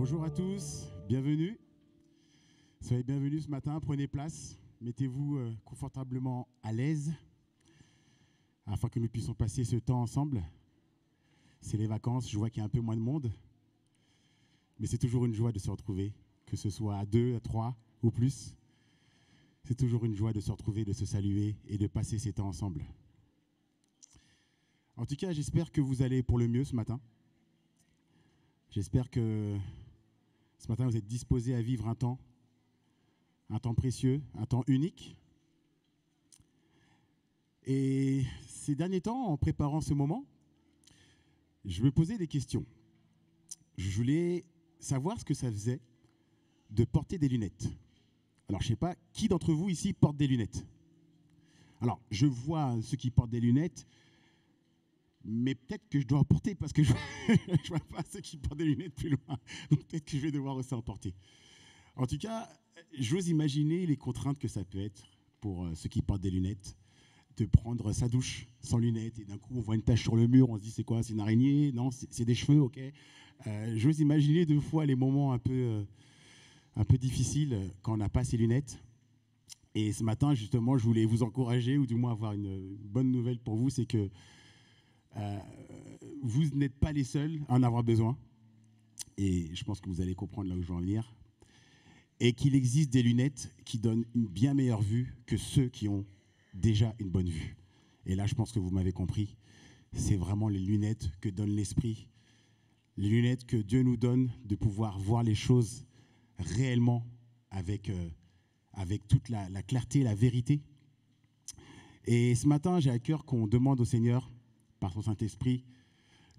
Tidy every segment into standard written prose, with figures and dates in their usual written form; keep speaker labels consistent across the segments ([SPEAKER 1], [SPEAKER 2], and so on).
[SPEAKER 1] Bonjour à tous, bienvenue. Soyez bienvenus ce matin, prenez place, mettez-vous confortablement à l'aise afin que nous puissions passer ce temps ensemble. C'est les vacances, je vois qu'il y a un peu moins de monde, mais c'est toujours une joie de se retrouver, que ce soit à 2, à 3 ou plus. C'est toujours une joie de se retrouver, de se saluer et de passer ces temps ensemble. En tout cas, j'espère que vous allez pour le mieux ce matin. J'espère que ce matin, vous êtes disposés à vivre un temps précieux, un temps unique. Et ces derniers temps, en préparant ce moment, je me posais des questions. Je voulais savoir ce que ça faisait de porter des lunettes. Alors, je ne sais pas, qui d'entre vous ici porte des lunettes? Alors, je vois ceux qui portent des lunettes, mais peut-être que je dois en porter parce que je ne vois pas ceux qui portent des lunettes plus loin. Donc, peut-être que je vais devoir aussi en porter. En tout cas, j'ose imaginer les contraintes que ça peut être pour ceux qui portent des lunettes, de prendre sa douche sans lunettes et d'un coup on voit une tache sur le mur, on se dit c'est quoi, c'est une araignée? Non, c'est des cheveux, ok. J'ose imaginer deux fois les moments un peu difficiles quand on n'a pas ses lunettes. Et ce matin, justement, je voulais vous encourager, ou du moins avoir une bonne nouvelle pour vous, c'est que vous n'êtes pas les seuls à en avoir besoin. Et je pense que vous allez comprendre là où je veux en venir. Et qu'il existe des lunettes qui donnent une bien meilleure vue que ceux qui ont déjà une bonne vue. Et là, je pense que vous m'avez compris. C'est vraiment les lunettes que donne l'Esprit, les lunettes que Dieu nous donne de pouvoir voir les choses réellement avec toute la clarté, la vérité. Et ce matin, j'ai à cœur qu'on demande au Seigneur, par son Saint-Esprit,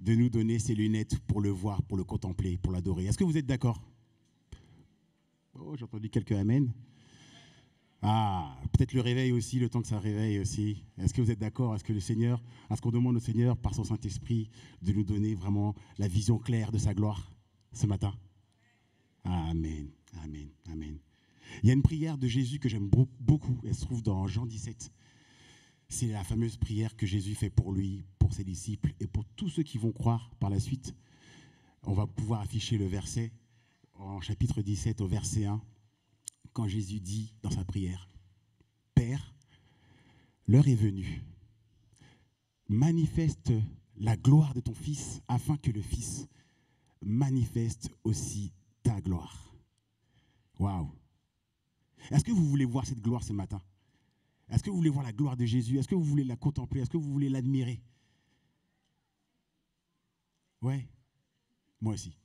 [SPEAKER 1] de nous donner ces lunettes pour le voir, pour le contempler, pour l'adorer. Est-ce que vous êtes d'accord? Oh, j'ai entendu quelques amens. Ah, peut-être le réveil aussi, le temps que ça réveille aussi. Est-ce que vous êtes d'accord? Est-ce qu'on demande au Seigneur, par son Saint-Esprit, de nous donner vraiment la vision claire de sa gloire ce matin? Amen, amen, amen. Il y a une prière de Jésus que j'aime beaucoup. Elle se trouve dans Jean 17. C'est la fameuse prière que Jésus fait pour lui, pour ses disciples et pour tous ceux qui vont croire par la suite. On va pouvoir afficher le verset en chapitre 17 au verset 1. Quand Jésus dit dans sa prière, « Père, l'heure est venue. Manifeste la gloire de ton Fils afin que le Fils manifeste aussi ta gloire. » Waouh! Est-ce que vous voulez voir cette gloire ce matin? Est-ce que vous voulez voir la gloire de Jésus? Est-ce que vous voulez la contempler? Est-ce que vous voulez l'admirer? Ouais, moi aussi.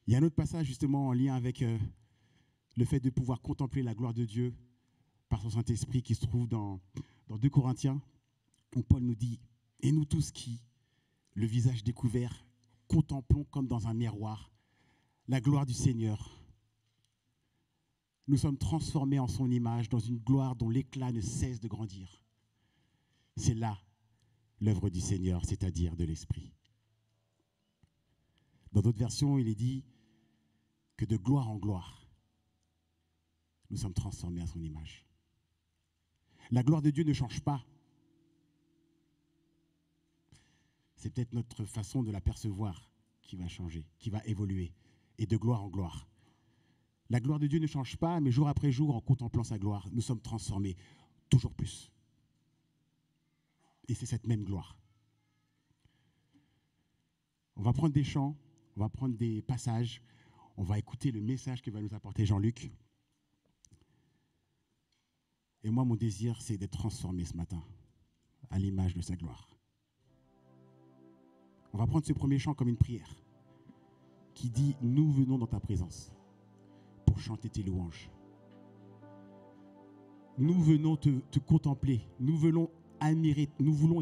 [SPEAKER 1] Il y a un autre passage justement en lien avec le fait de pouvoir contempler la gloire de Dieu par son Saint-Esprit qui se trouve dans 2 Corinthiens, où Paul nous dit « Et nous tous qui, le visage découvert, contemplons comme dans un miroir la gloire du Seigneur. Nous sommes transformés en son image dans une gloire dont l'éclat ne cesse de grandir. » C'est là l'œuvre du Seigneur, c'est-à-dire de l'Esprit. Dans d'autres versions, il est dit que de gloire en gloire, nous sommes transformés à son image. La gloire de Dieu ne change pas. C'est peut-être notre façon de l'apercevoir qui va changer, qui va évoluer, et de gloire en gloire. La gloire de Dieu ne change pas, mais jour après jour, en contemplant sa gloire, nous sommes transformés toujours plus. Et c'est cette même gloire. On va prendre des chants, on va prendre des passages, on va écouter le message que va nous apporter Jean-Luc. Et moi, mon désir, c'est d'être transformé ce matin à l'image de sa gloire. On va prendre ce premier chant comme une prière qui dit « Nous venons dans ta présence pour chanter tes louanges. Nous venons te contempler. Nous voulons et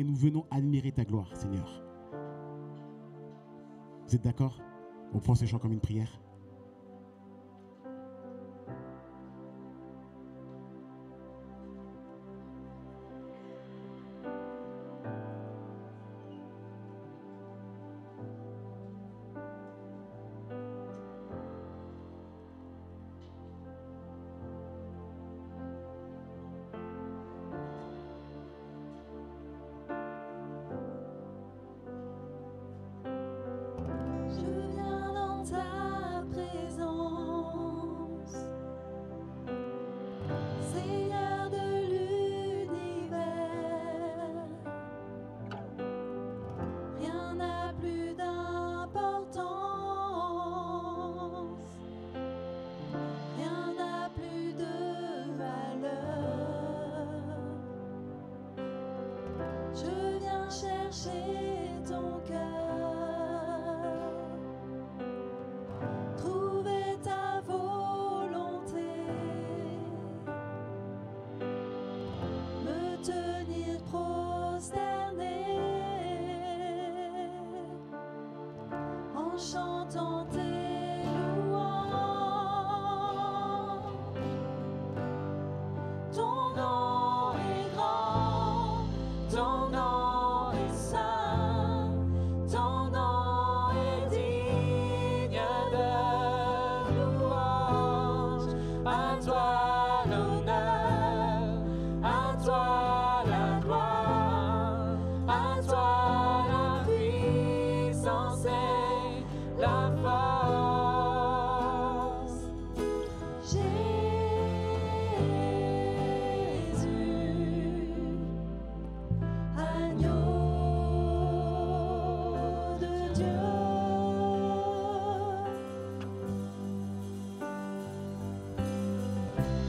[SPEAKER 1] nous venons admirer ta gloire, Seigneur. » Vous êtes d'accord? On prend ce chant comme une prière.
[SPEAKER 2] Je viens dans chercher ton cœur, trouver ta volonté, me tenir prosterné en chantant tes louanges. Ton nom est grand, ton nom est saint, ton nom est digne de louange. À toi l'honneur, à toi la gloire, à toi la puissance et la force. Jésus, agneau de Dieu.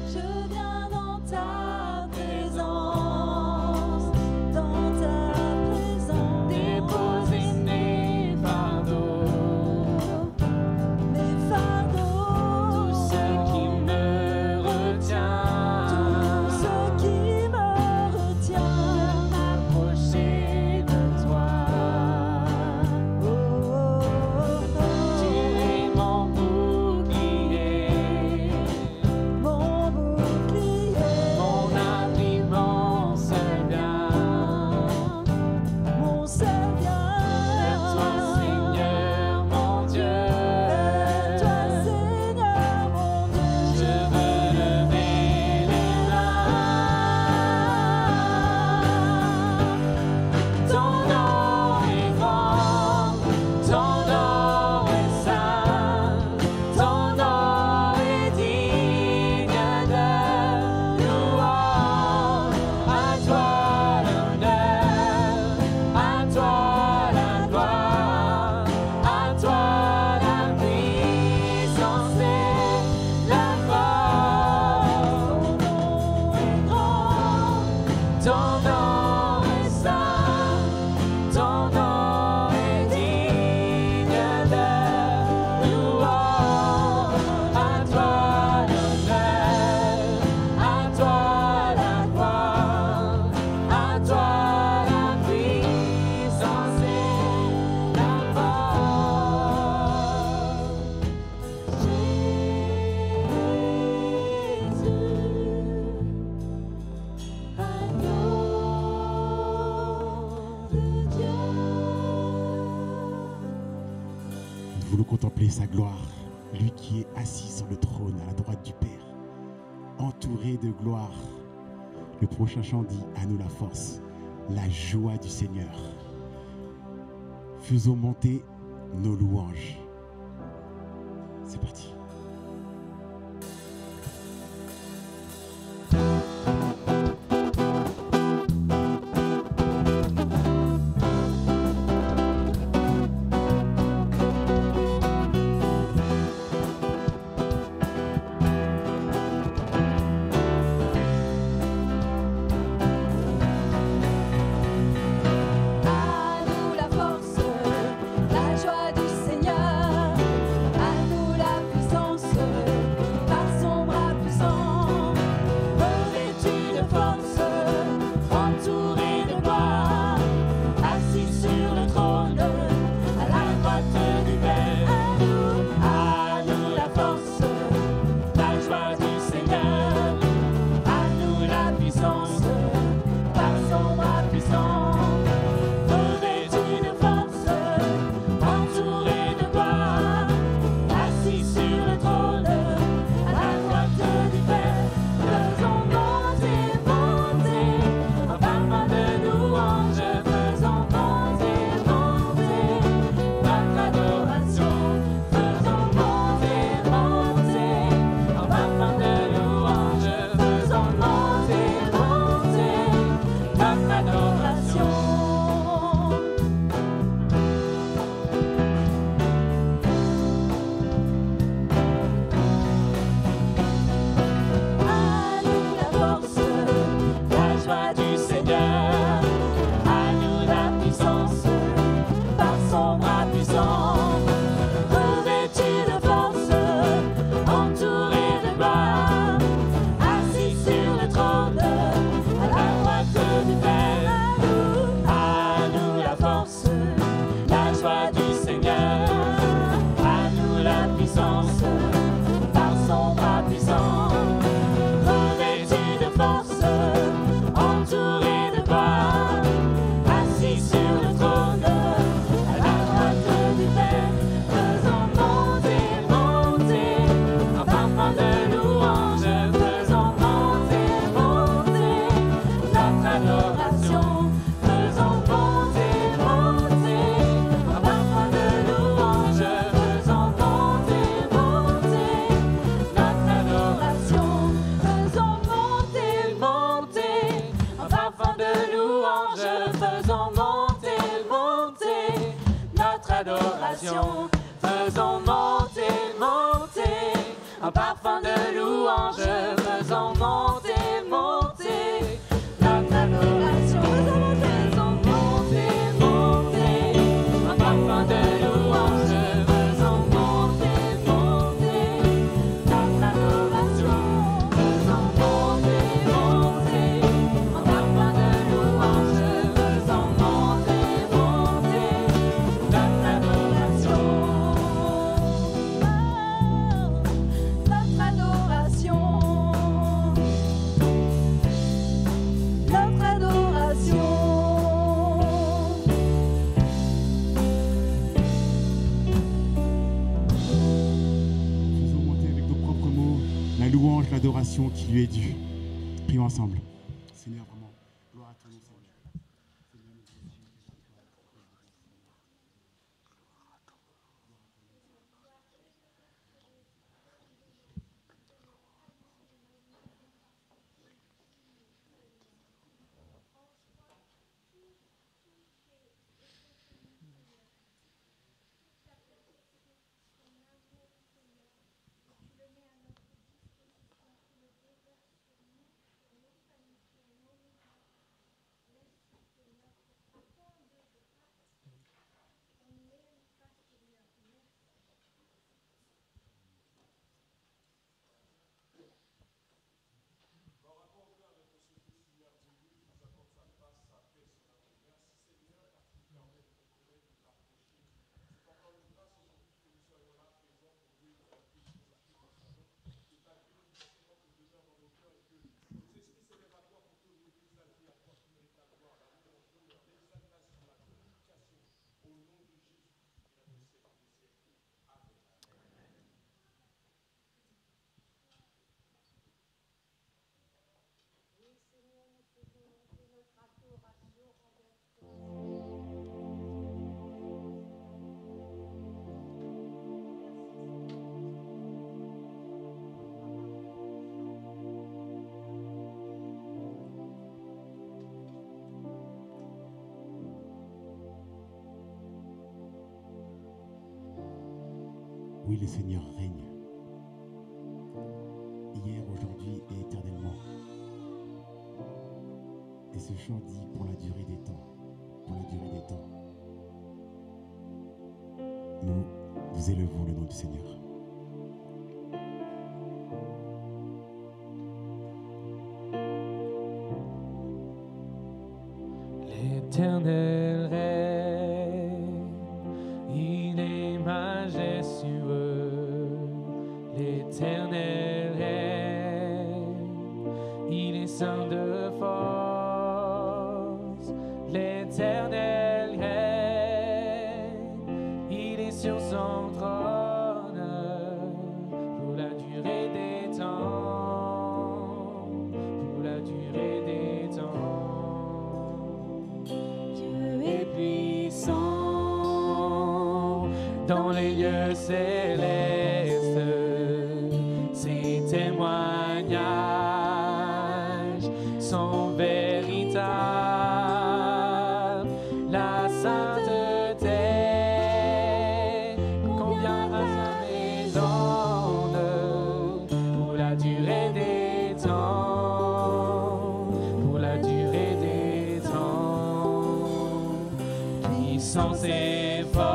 [SPEAKER 2] Je viens dans ta présence, déposer mes fardeaux, tout ce qui me retient, m'approcher de toi. Tu es mon bouclier, mon abri, mon seul bien. Vers toi, Seigneur mon Dieu, je veux lever les mains. Ton nom est grand, ton nom est saint, ton nom est digne de louange. À toi l'honneur, à toi la gloire, à toi la puissance et la force. Ton nom est saint, ton nom est digne de louange. À toi l'honneur, à toi la gloire, à toi la puissance et la force.
[SPEAKER 1] Nous voulons contempler sa gloire, lui qui est assis sur le trône à la droite du Père, entouré de gloire. Le prochain chant dit à nous la force, la joie du Seigneur. Faisons monter nos louanges. C'est parti.
[SPEAKER 2] À nous la force, la joie du Seigneur, à nous la puissance. faisons monter, monter notre adoration. Faisons monter, monter un parfum de louange. Faisons monter, monter notre adoration. Faisons monter, monter un parfum de louange. Faisons monter, monter notre adoration. Faisons monter, monter un parfum de louange. Faisons monter, monter notre adoration. Notre adoration. Notre adoration.
[SPEAKER 1] Faisons monter avec nos propres mots la louange, l'adoration qui lui est due. Prions ensemble. Seigneur, vraiment, gloire à ton nom, Seigneur. Oui, le Seigneur règne. Hier, aujourd'hui et éternellement. Et ce chant dit pour la durée des temps. Pour la durée des temps. Nous élevons le nom du Seigneur.
[SPEAKER 2] L'Éternel règne, il est majestueux. L'Éternel règne, il est saint de force. L'Éternel règne, il est sur son trône pour la durée des temps, pour la durée des temps. Dieu est puissant dans les lieux célestes, ses témoignages sont véritables. La sainteté convient à sa maison pour la durée des temps, pour la durée des temps. Puissance et force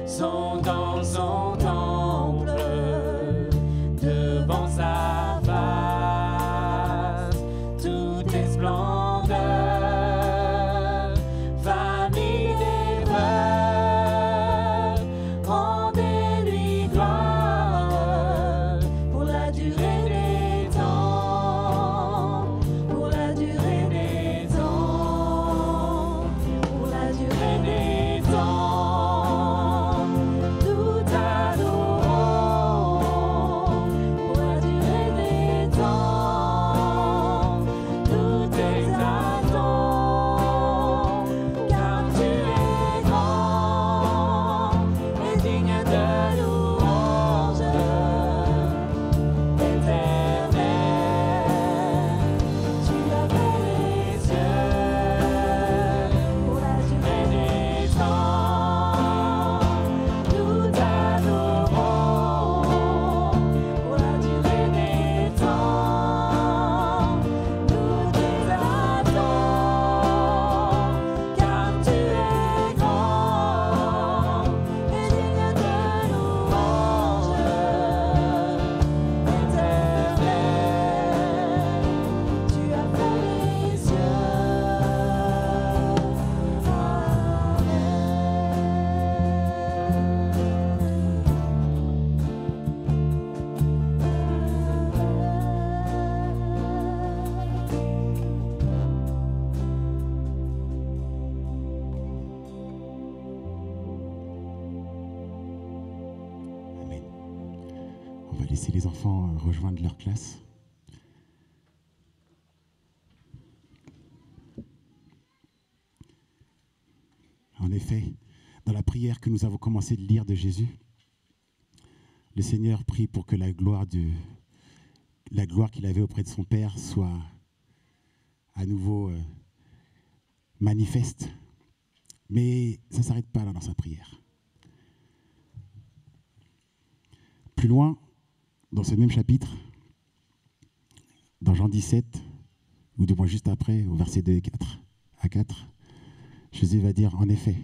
[SPEAKER 2] sont dans son temple, devant sa face, tout est splendeur. Famille des peuples, rendez-lui gloire pour la durée des temps, pour la durée des temps, pour la durée des temps. Tout adorons pour la durée
[SPEAKER 1] laisser les enfants rejoindre leur classe. En effet, dans la prière que nous avons commencé de lire de Jésus, le Seigneur prie pour que la gloire qu'il avait auprès de son Père soit à nouveau manifeste. Mais ça ne s'arrête pas là dans sa prière. Plus loin, dans ce même chapitre, dans Jean 17, ou du moins juste après, au verset 2 à 4, Jésus va dire, en effet,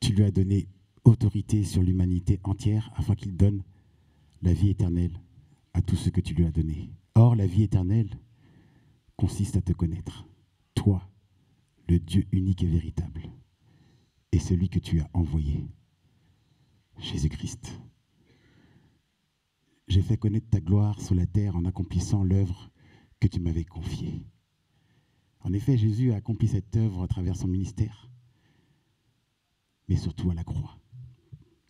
[SPEAKER 1] tu lui as donné autorité sur l'humanité entière afin qu'il donne la vie éternelle à tous ceux que tu lui as donnés. Or, la vie éternelle consiste à te connaître, toi, le Dieu unique et véritable, et celui que tu as envoyé, Jésus-Christ. J'ai fait connaître ta gloire sur la terre en accomplissant l'œuvre que tu m'avais confiée. En effet, Jésus a accompli cette œuvre à travers son ministère, mais surtout à la croix,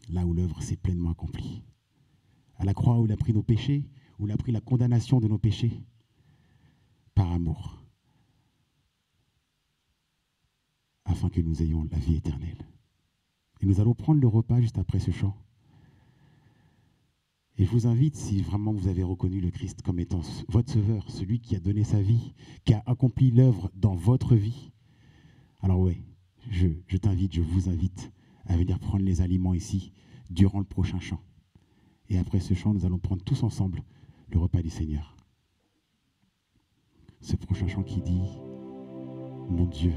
[SPEAKER 1] là où l'œuvre s'est pleinement accomplie. À la croix où il a pris nos péchés, où il a pris la condamnation de nos péchés, par amour, afin que nous ayons la vie éternelle. Et nous allons prendre le repas juste après ce chant. Et je vous invite, si vraiment vous avez reconnu le Christ comme étant votre sauveur, celui qui a donné sa vie, qui a accompli l'œuvre dans votre vie, alors ouais, je t'invite, je vous invite à venir prendre les aliments ici durant le prochain chant. Et après ce chant, nous allons prendre tous ensemble le repas du Seigneur. Ce prochain chant qui dit « Mon Dieu,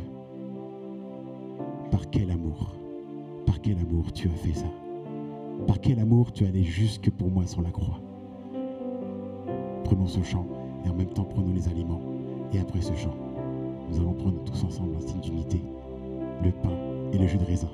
[SPEAKER 1] par quel amour tu as fait ça? Par quel amour tu es allé jusque pour moi sur la croix ?» Prenons ce chant et en même temps prenons les aliments. Et après ce chant, nous allons prendre tous ensemble en signe d'unité le pain et le jus de raisin.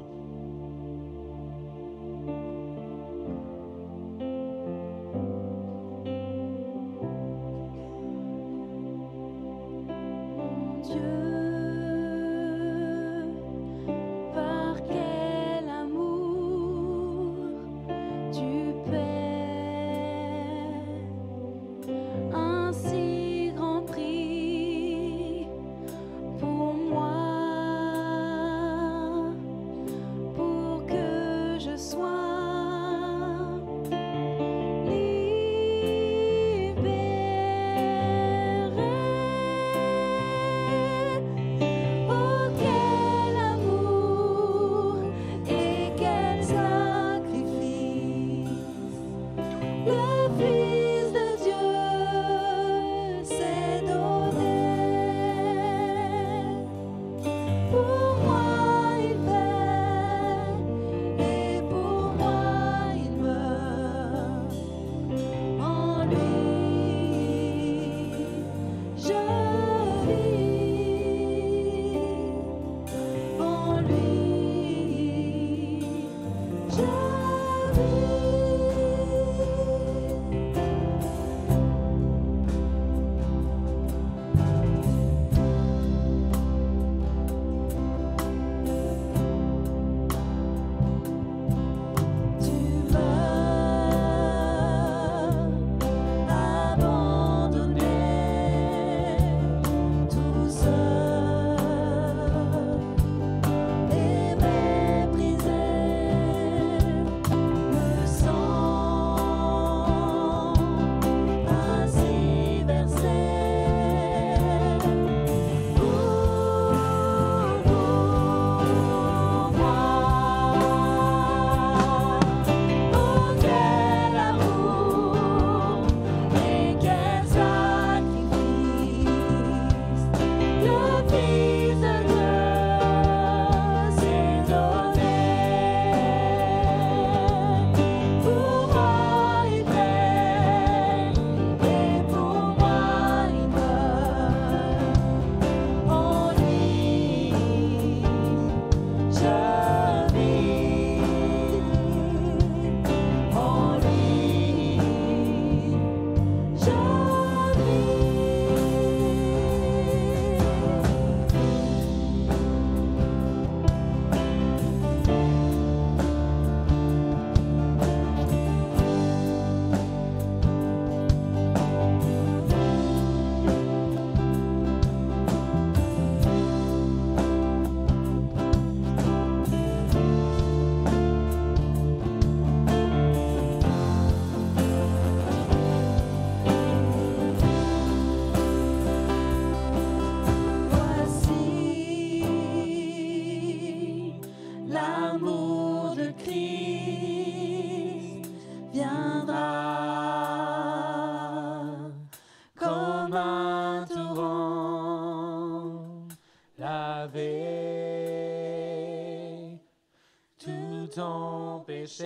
[SPEAKER 2] ton péché.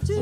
[SPEAKER 2] Tu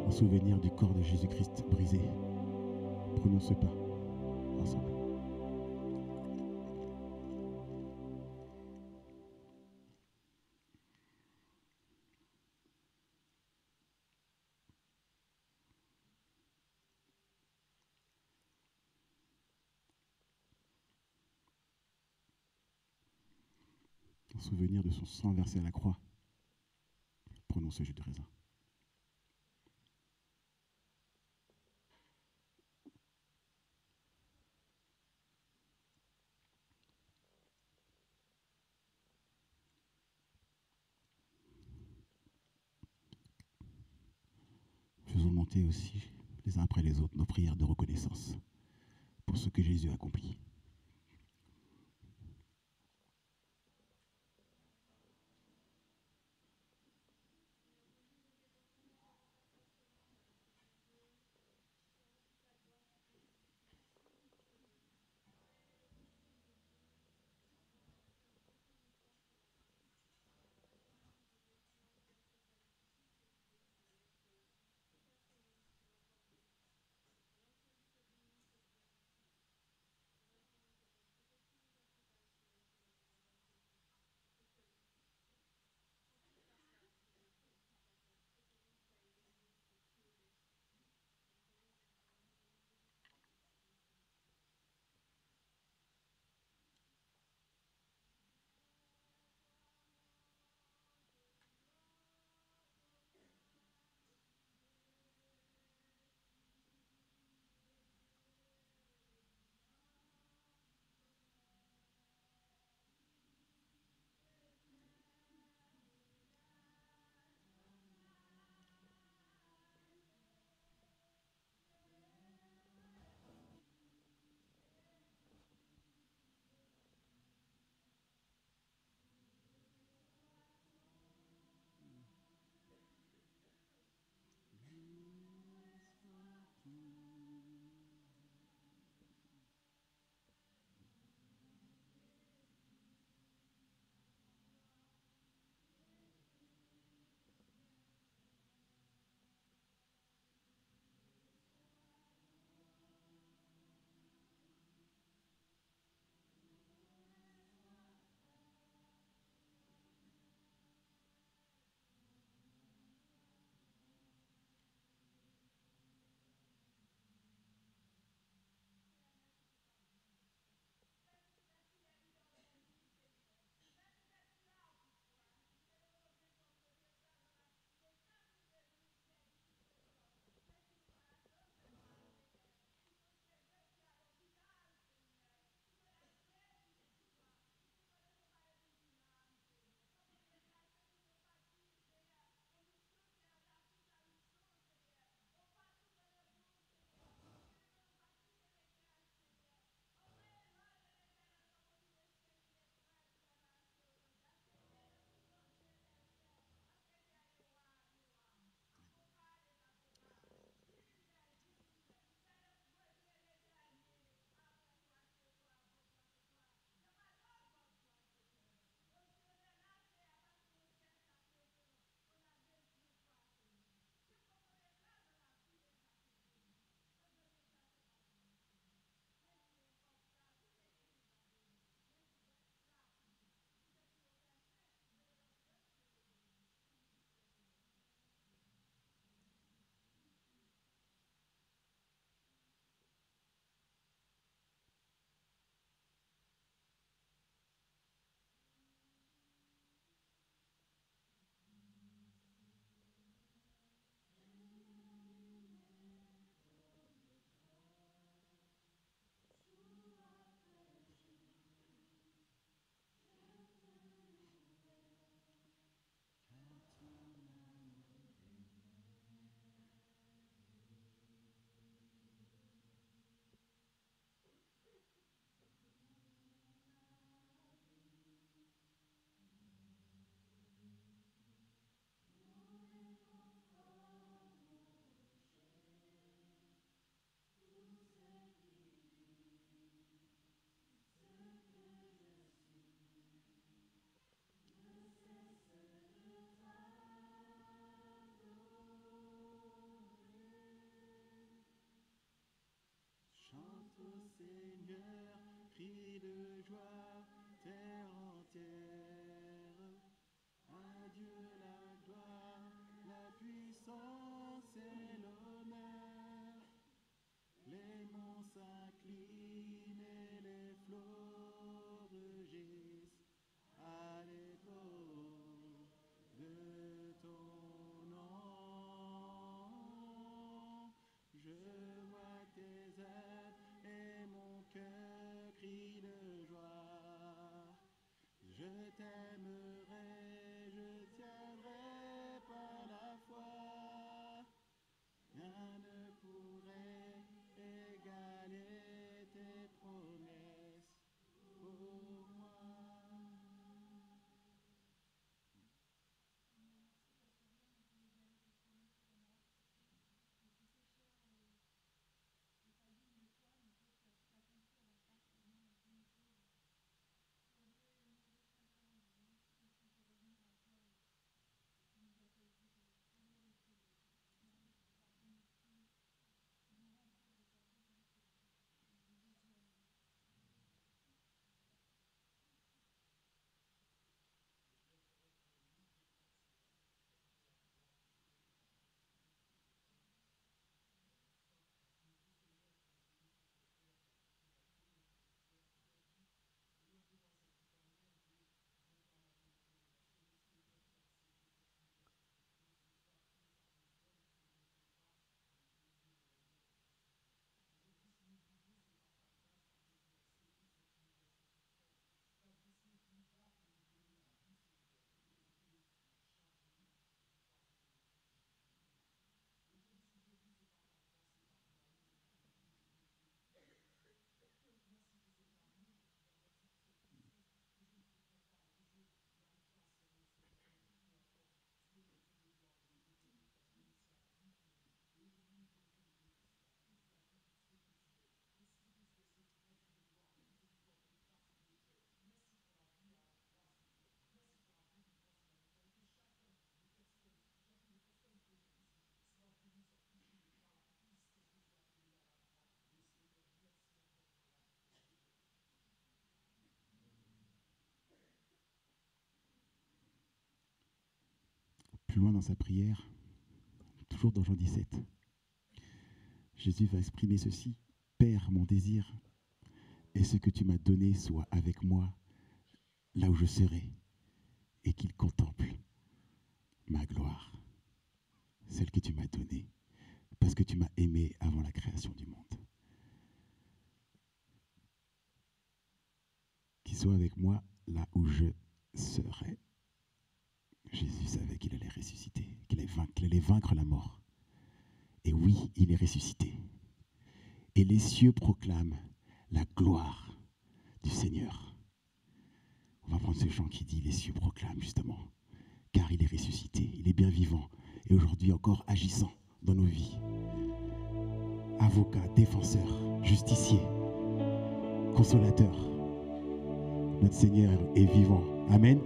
[SPEAKER 1] En souvenir du corps de Jésus-Christ brisé, prenons ce pas ensemble. En souvenir de son sang versé à la croix, prenons ce jus de raisin. Faisons monter aussi, les uns après les autres, nos prières de reconnaissance pour ce que Jésus a accompli. Seigneur, crie de joie, terre entière. À Dieu la gloire, la puissance et l'honneur. Les monts s'inclinent et les flots rugissent à l'écho de ton nom. Je vois tes œuvres et mon cœur crie de joie. Je t'aimerai, je tiendrai par la foi. Rien ne pourrait égaler tes promesses pour moi. Plus loin dans sa prière, toujours dans Jean 17, Jésus va exprimer ceci. Père, mon désir est ce que tu m'as donné soit avec moi là où je serai et qu'il contemple ma gloire, celle que tu m'as donnée, parce que tu m'as aimé avant la création du monde. Qu'il soit avec moi là où je serai. Jésus savait qu'il allait ressusciter, qu'il allait vaincre la mort. Et oui, il est ressuscité. Et les cieux proclament la gloire du Seigneur. On va prendre ce chant qui dit « Les cieux proclament » justement, car il est ressuscité, il est bien vivant et aujourd'hui encore agissant dans nos vies. Avocat, défenseur, justicier, consolateur. Notre Seigneur est vivant. Amen.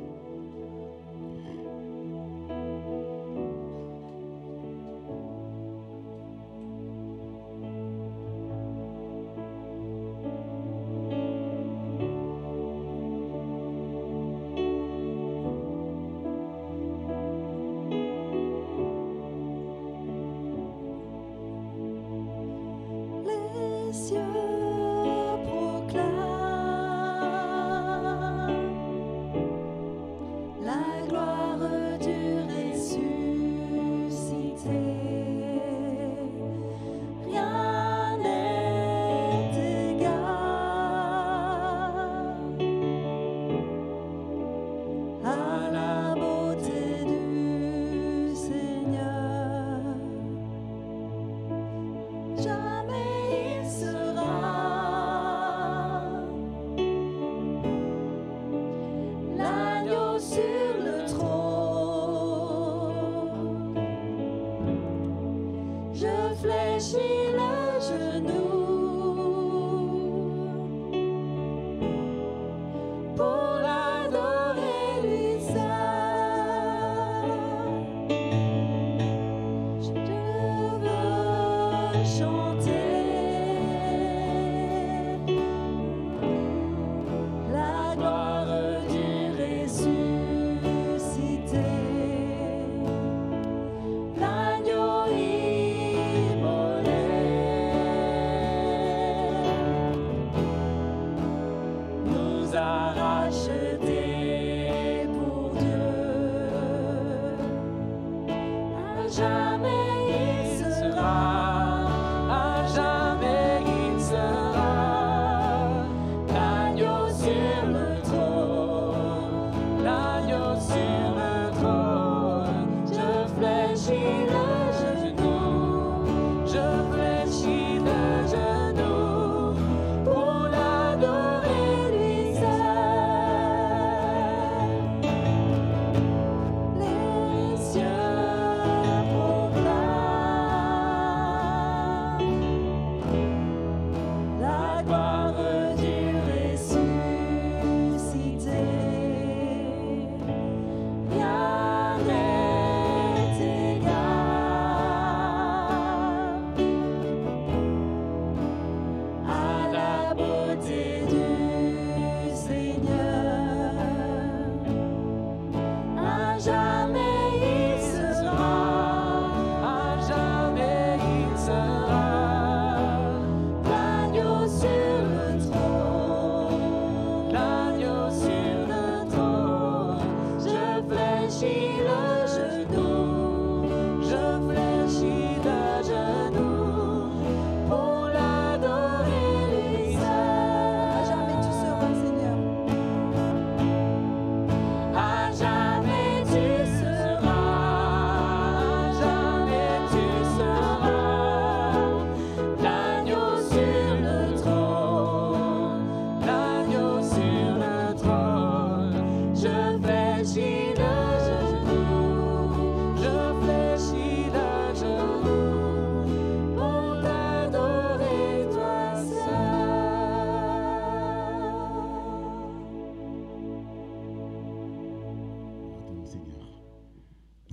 [SPEAKER 1] Nous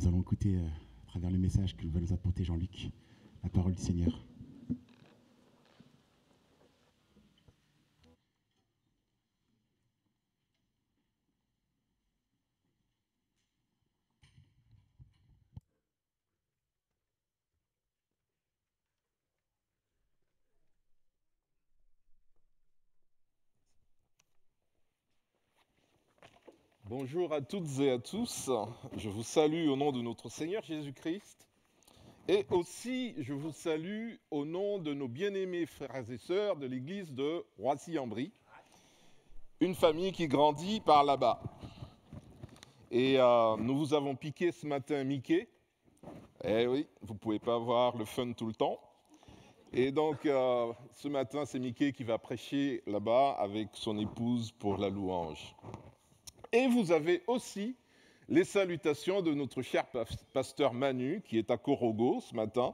[SPEAKER 1] allons écouter à travers le message que va nous apporter Jean-Luc, la parole du Seigneur.
[SPEAKER 3] Bonjour à toutes et à tous, je vous salue au nom de notre Seigneur Jésus-Christ et aussi je vous salue au nom de nos bien-aimés frères et sœurs de l'église de Roissy-en-Brie, une famille qui grandit par là-bas. Et nous vous avons piqué ce matin Mickey, eh oui, vous ne pouvez pas avoir le fun tout le temps. Et donc ce matin c'est Mickey qui va prêcher là-bas avec son épouse pour la louange. Et vous avez aussi les salutations de notre cher pasteur Manu, qui est à Corogo ce matin,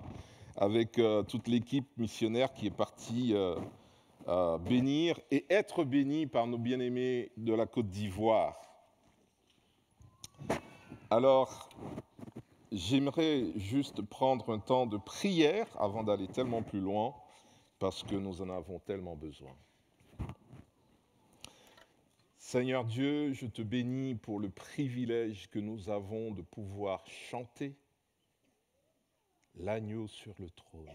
[SPEAKER 3] avec toute l'équipe missionnaire qui est partie bénir et être bénie par nos bien-aimés de la Côte d'Ivoire. Alors, j'aimerais juste prendre un temps de prière avant d'aller tellement plus loin, parce que nous en avons tellement besoin. Seigneur Dieu, je te bénis pour le privilège que nous avons de pouvoir chanter l'agneau sur le trône.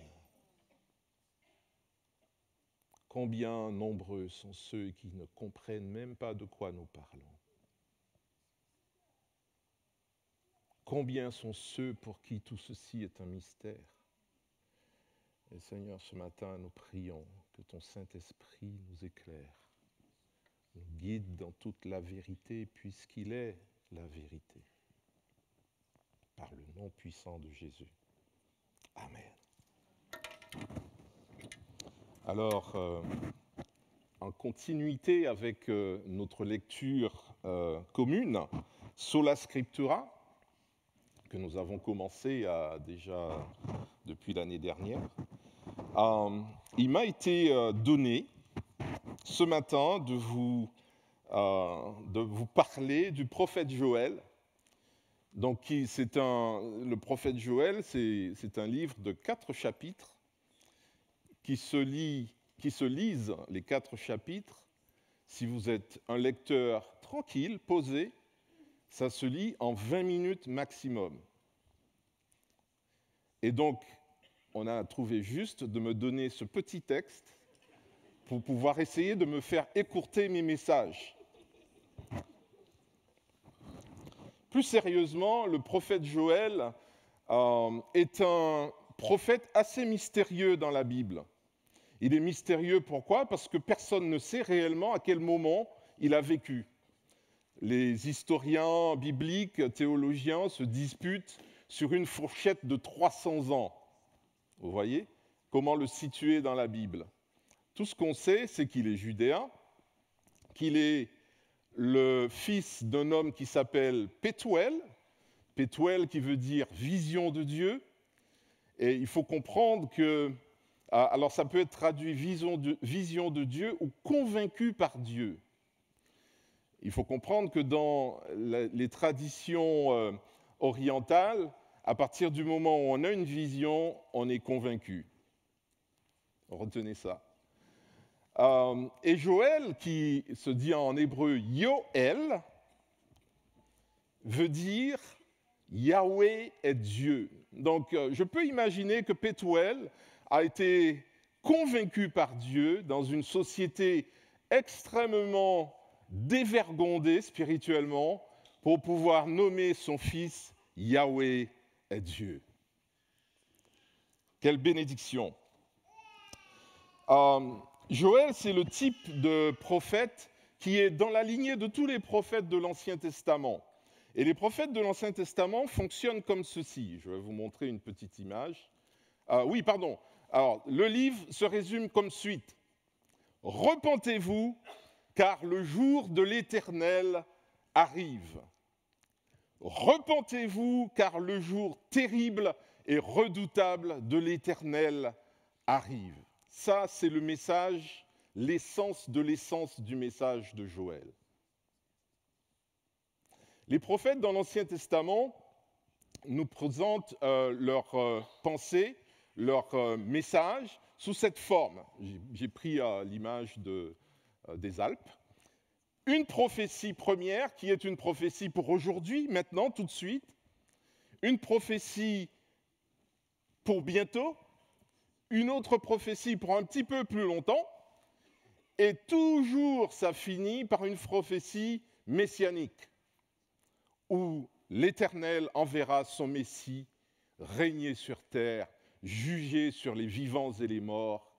[SPEAKER 3] Combien nombreux sont ceux qui ne comprennent même pas de quoi nous parlons. Combien sont ceux pour qui tout ceci est un mystère. Et Seigneur, ce matin, nous prions que ton Saint-Esprit nous éclaire, nous guide dans toute la vérité, puisqu'il est la vérité. Par le nom puissant de Jésus. Amen. Alors, en continuité avec notre lecture commune, Sola Scriptura, que nous avons commencé déjà depuis l'année dernière, il m'a été donné ce matin de vous parler du prophète Joël. Donc, le prophète Joël, c'est un livre de 4 chapitres qui se lisent, les 4 chapitres. Si vous êtes un lecteur tranquille, posé, ça se lit en 20 minutes maximum. Et donc, on a trouvé juste de me donner ce petit texte pour pouvoir essayer de me faire écourter mes messages. Plus sérieusement, le prophète Joël est un prophète assez mystérieux dans la Bible. Il est mystérieux pourquoi ? Parce que personne ne sait réellement à quel moment il a vécu. Les historiens bibliques, théologiens se disputent sur une fourchette de 300 ans. Vous voyez comment le situer dans la Bible ? Tout ce qu'on sait, c'est qu'il est judéen, qu'il est le fils d'un homme qui s'appelle Pethuel, Pethuel qui veut dire vision de Dieu, et il faut comprendre que, alors ça peut être traduit vision de Dieu ou convaincu par Dieu. Il faut comprendre que dans les traditions orientales, à partir du moment où on a une vision, on est convaincu. Retenez ça. Et Joël, qui se dit en hébreu Yoël, veut dire Yahweh est Dieu. Donc, je peux imaginer que Pethuel a été convaincu par Dieu dans une société extrêmement dévergondée spirituellement pour pouvoir nommer son fils Yahweh est Dieu. Quelle bénédiction! Joël, c'est le type de prophète qui est dans la lignée de tous les prophètes de l'Ancien Testament. Et les prophètes de l'Ancien Testament fonctionnent comme ceci. Je vais vous montrer une petite image. Alors, le livre se résume comme suite. Repentez-vous, car le jour de l'Éternel arrive. Repentez-vous, car le jour terrible et redoutable de l'Éternel arrive. Ça, c'est le message, l'essence du message de Joël. Les prophètes dans l'Ancien Testament nous présentent leur pensée, leur message sous cette forme. J'ai pris l'image des Alpes. Une prophétie première qui est une prophétie pour aujourd'hui, maintenant, tout de suite. Une prophétie pour bientôt. Une autre prophétie pour un petit peu plus longtemps. Et toujours, ça finit par une prophétie messianique, où l'Éternel enverra son Messie régner sur terre, juger sur les vivants et les morts,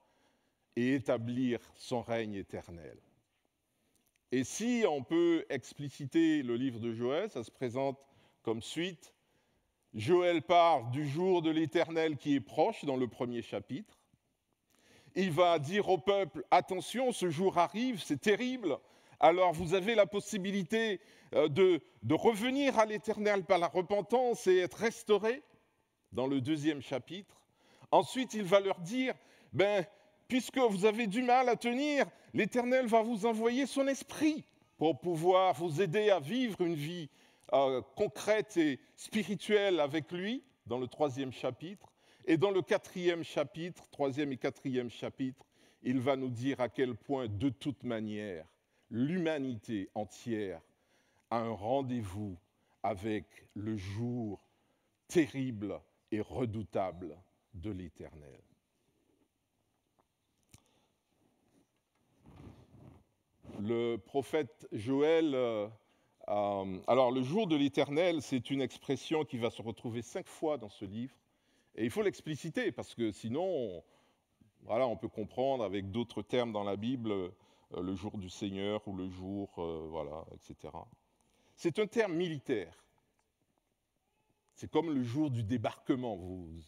[SPEAKER 3] et établir son règne éternel. Et si on peut expliciter le livre de Joël, ça se présente comme suite. Joël parle du jour de l'Éternel qui est proche dans le premier chapitre. Il va dire au peuple, attention, ce jour arrive, c'est terrible. Alors vous avez la possibilité de revenir à l'Éternel par la repentance et être restauré dans le deuxième chapitre. Ensuite, il va leur dire, puisque vous avez du mal à tenir, l'Éternel va vous envoyer son esprit pour pouvoir vous aider à vivre une vie concrète et spirituelle avec lui, dans le troisième chapitre. Et dans le quatrième chapitre, troisième et quatrième chapitre, il va nous dire à quel point, de toute manière, l'humanité entière a un rendez-vous avec le jour terrible et redoutable de l'Éternel. Le prophète Joël, alors le jour de l'Éternel, c'est une expression qui va se retrouver 5 fois dans ce livre. Et il faut l'expliciter parce que sinon, on peut comprendre avec d'autres termes dans la Bible, le jour du Seigneur ou le jour, etc. C'est un terme militaire. C'est comme le jour du débarquement.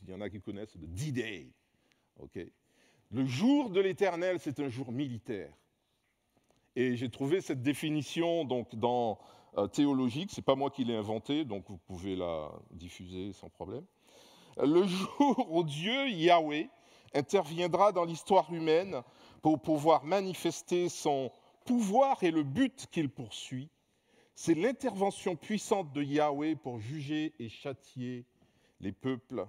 [SPEAKER 3] Il y en a qui connaissent le D-Day. Okay. Le jour de l'Éternel, c'est un jour militaire. Et j'ai trouvé cette définition donc, dans Théologique. Ce n'est pas moi qui l'ai inventée, donc vous pouvez la diffuser sans problème. Le jour où Dieu, Yahweh, interviendra dans l'histoire humaine pour pouvoir manifester son pouvoir et le but qu'il poursuit, c'est l'intervention puissante de Yahweh pour juger et châtier les peuples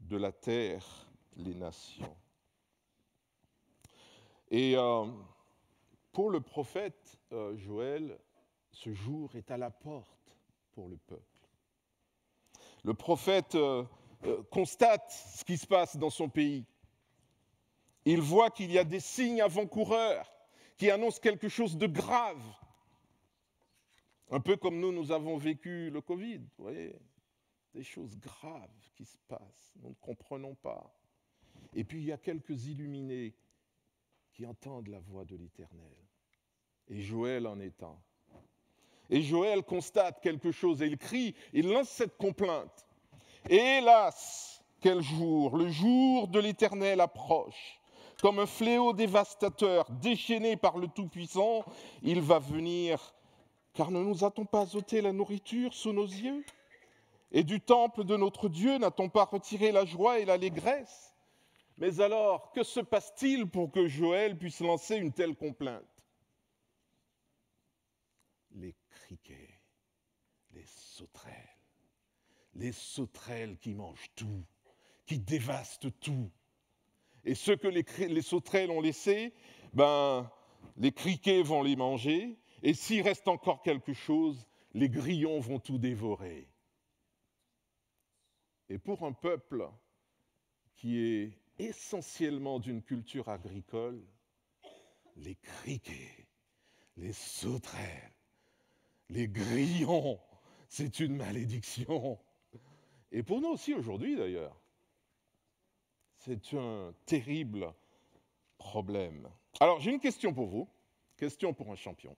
[SPEAKER 3] de la terre, les nations. Et pour le prophète Joël, ce jour est à la porte pour le peuple. Le prophète constate ce qui se passe dans son pays. Il voit qu'il y a des signes avant-coureurs qui annoncent quelque chose de grave. Un peu comme nous avons vécu le Covid, vous voyez, des choses graves qui se passent, nous ne comprenons pas. Et puis il y a quelques illuminés qui entendent la voix de l'Éternel. Et Joël en est un. Et Joël constate quelque chose et il crie, il lance cette complainte. Hélas, quel jour! Le jour de l'Éternel approche. Comme un fléau dévastateur, déchaîné par le Tout-Puissant, il va venir. Car ne nous a-t-on pas ôté la nourriture sous nos yeux? Et du temple de notre Dieu n'a-t-on pas retiré la joie et l'allégresse? Mais alors, que se passe-t-il pour que Joël puisse lancer une telle complainte? Les criquets, les sauterelles qui mangent tout, qui dévastent tout. Et ce que les sauterelles ont laissé, les criquets vont les manger. Et s'il reste encore quelque chose, les grillons vont tout dévorer. Et pour un peuple qui est essentiellement d'une culture agricole, les criquets, les sauterelles, les grillons, c'est une malédiction. Et pour nous aussi aujourd'hui d'ailleurs, c'est un terrible problème. Alors j'ai une question pour vous, question pour un champion.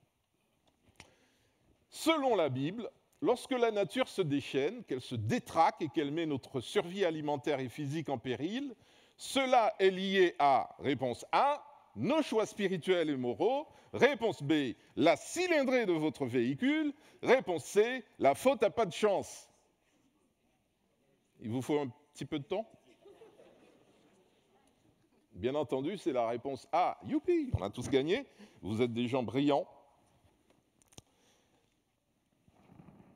[SPEAKER 3] Selon la Bible, lorsque la nature se déchaîne, qu'elle se détraque et qu'elle met notre survie alimentaire et physique en péril, cela est lié à, réponse A, nos choix spirituels et moraux, réponse B, la cylindrée de votre véhicule, réponse C, la faute à pas de chance. Il vous faut un petit peu de temps? Bien entendu, c'est la réponse A. Youpi, on a tous gagné. Vous êtes des gens brillants.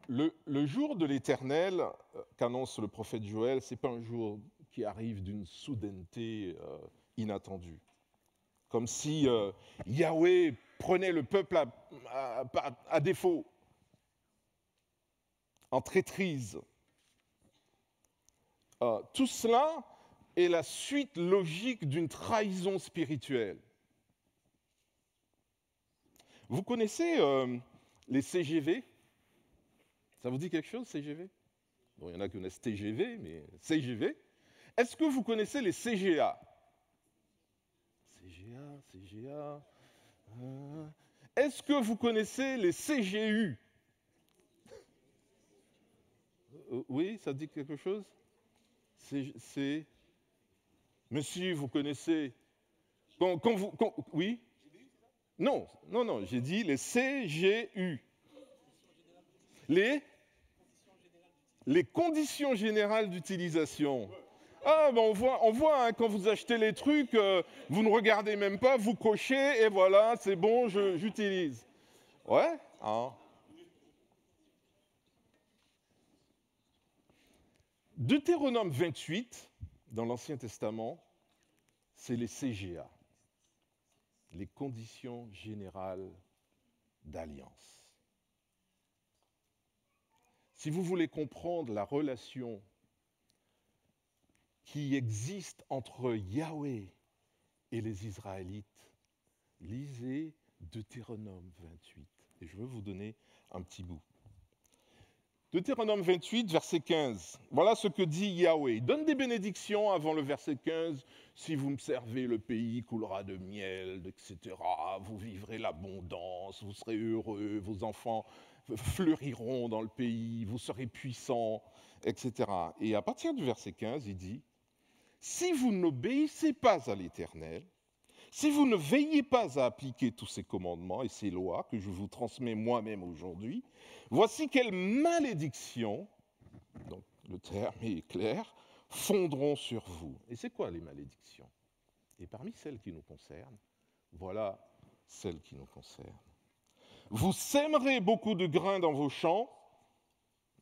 [SPEAKER 3] Le jour de l'Éternel qu'annonce le prophète Joël, ce n'est pas un jour qui arrive d'une soudaineté inattendue. Comme si Yahweh prenait le peuple à défaut, en traîtrise. Tout cela est la suite logique d'une trahison spirituelle. Vous connaissez les CGV? Ça vous dit quelque chose, CGV? Bon, il y en a qui connaissent TGV, mais CGV. Est-ce que vous connaissez les CGA? CGA. Est-ce que vous connaissez les CGU? Oui, ça dit quelque chose? Monsieur, vous connaissez... Oui? Non, j'ai dit les CGU. Les conditions générales d'utilisation. Ah, ben on voit hein, quand vous achetez les trucs, vous ne regardez même pas, vous cochez et voilà, c'est bon, j'utilise. Ouais? Ah. Deutéronome 28, dans l'Ancien Testament, c'est les CGA, les conditions générales d'alliance. Si vous voulez comprendre la relation qui existe entre Yahweh et les Israélites, lisez Deutéronome 28. Et je veux vous donner un petit bout. Deutéronome 28, verset 15. Voilà ce que dit Yahweh. Il donne des bénédictions avant le verset 15. Si vous me servez, le pays coulera de miel, etc. Vous vivrez l'abondance, vous serez heureux, vos enfants fleuriront dans le pays, vous serez puissants, etc. Et à partir du verset 15, il dit, si vous n'obéissez pas à l'Éternel, si vous ne veillez pas à appliquer tous ces commandements et ces lois que je vous transmets moi-même aujourd'hui, voici quelles malédictions, donc le terme est clair, fondront sur vous. Et c'est quoi les malédictions? Et parmi celles qui nous concernent, voilà celles qui nous concernent. Vous sèmerez beaucoup de grains dans vos champs,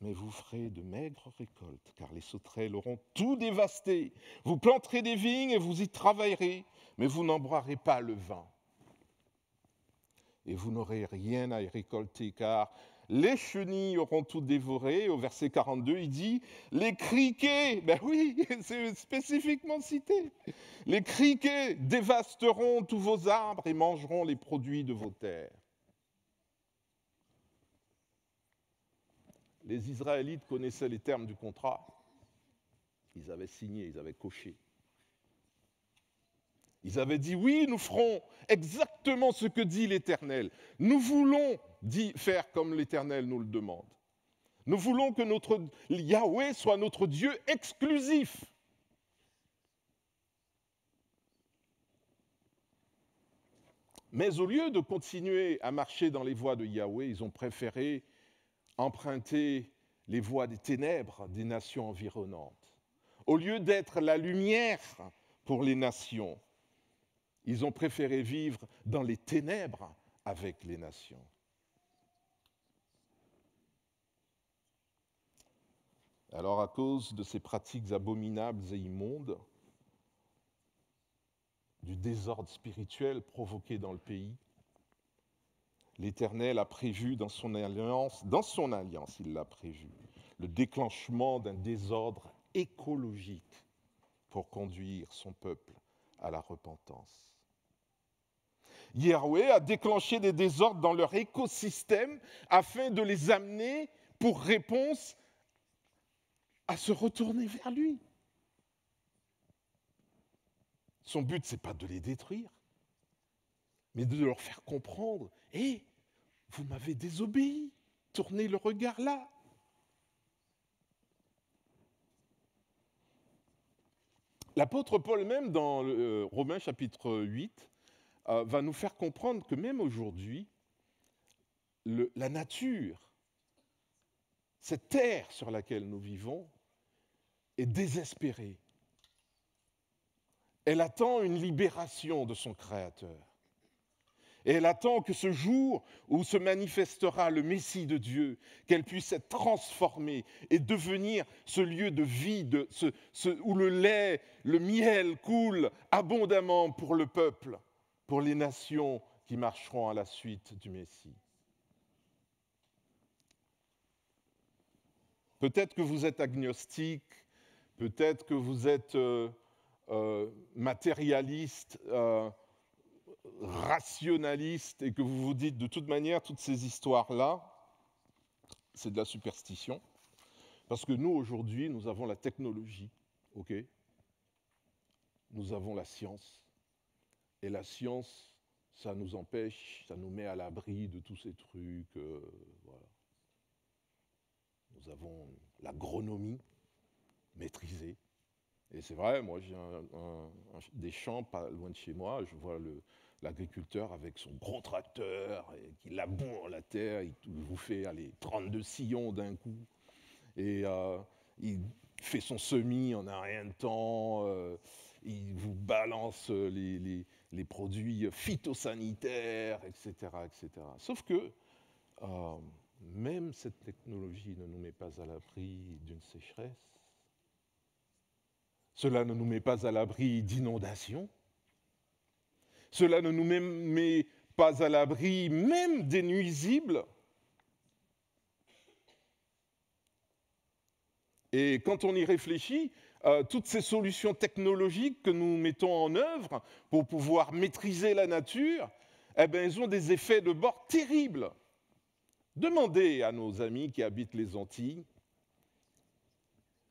[SPEAKER 3] mais vous ferez de maigres récoltes, car les sauterelles auront tout dévasté. Vous planterez des vignes et vous y travaillerez, mais vous n'en boirez pas le vin. Et vous n'aurez rien à y récolter, car les chenilles auront tout dévoré. Au verset 42, il dit, les criquets, ben oui, c'est spécifiquement cité, les criquets dévasteront tous vos arbres et mangeront les produits de vos terres. Les Israélites connaissaient les termes du contrat. Ils avaient signé, ils avaient coché. Ils avaient dit, oui, nous ferons exactement ce que dit l'Éternel. Nous voulons faire comme l'Éternel nous le demande. Nous voulons que notre Yahweh soit notre Dieu exclusif. Mais au lieu de continuer à marcher dans les voies de Yahweh, ils ont préféré emprunter les voies des ténèbres des nations environnantes. Au lieu d'être la lumière pour les nations, ils ont préféré vivre dans les ténèbres avec les nations. Alors, à cause de ces pratiques abominables et immondes, du désordre spirituel provoqué dans le pays, L'Éternel a prévu dans son alliance, il l'a prévu, le déclenchement d'un désordre écologique pour conduire son peuple à la repentance. Yahweh a déclenché des désordres dans leur écosystème afin de les amener pour réponse à se retourner vers lui. Son but, ce n'est pas de les détruire, mais de leur faire comprendre « Hé, vous m'avez désobéi, tournez le regard là ». L'apôtre Paul même, dans Romains chapitre 8, va nous faire comprendre que même aujourd'hui, la nature, cette terre sur laquelle nous vivons, est désespérée. Elle attend une libération de son Créateur. Et elle attend que ce jour où se manifestera le Messie de Dieu, qu'elle puisse être transformée et devenir ce lieu de vie où le lait, le miel coulent abondamment pour le peuple, pour les nations qui marcheront à la suite du Messie. Peut-être que vous êtes agnostique, peut-être que vous êtes matérialiste, rationaliste, et que vous vous dites de toute manière, toutes ces histoires-là, c'est de la superstition. Parce que nous, aujourd'hui, nous avons la technologie, ok ? Nous avons la science. Et la science, ça nous empêche, ça nous met à l'abri de tous ces trucs. Voilà. Nous avons l'agronomie maîtrisée. Et c'est vrai, moi j'ai des champs pas loin de chez moi, je vois l'agriculteur avec son gros tracteur et qui laboure la terre, il vous fait 32 sillons d'un coup. Et il fait son semis en un rien de temps, il vous balance les produits phytosanitaires, etc., etc. Sauf que même cette technologie ne nous met pas à l'abri d'une sécheresse. Cela ne nous met pas à l'abri d'inondations. Cela ne nous met pas à l'abri même des nuisibles. Et quand on y réfléchit, toutes ces solutions technologiques que nous mettons en œuvre pour pouvoir maîtriser la nature, eh bien, elles ont des effets de bord terribles. Demandez à nos amis qui habitent les Antilles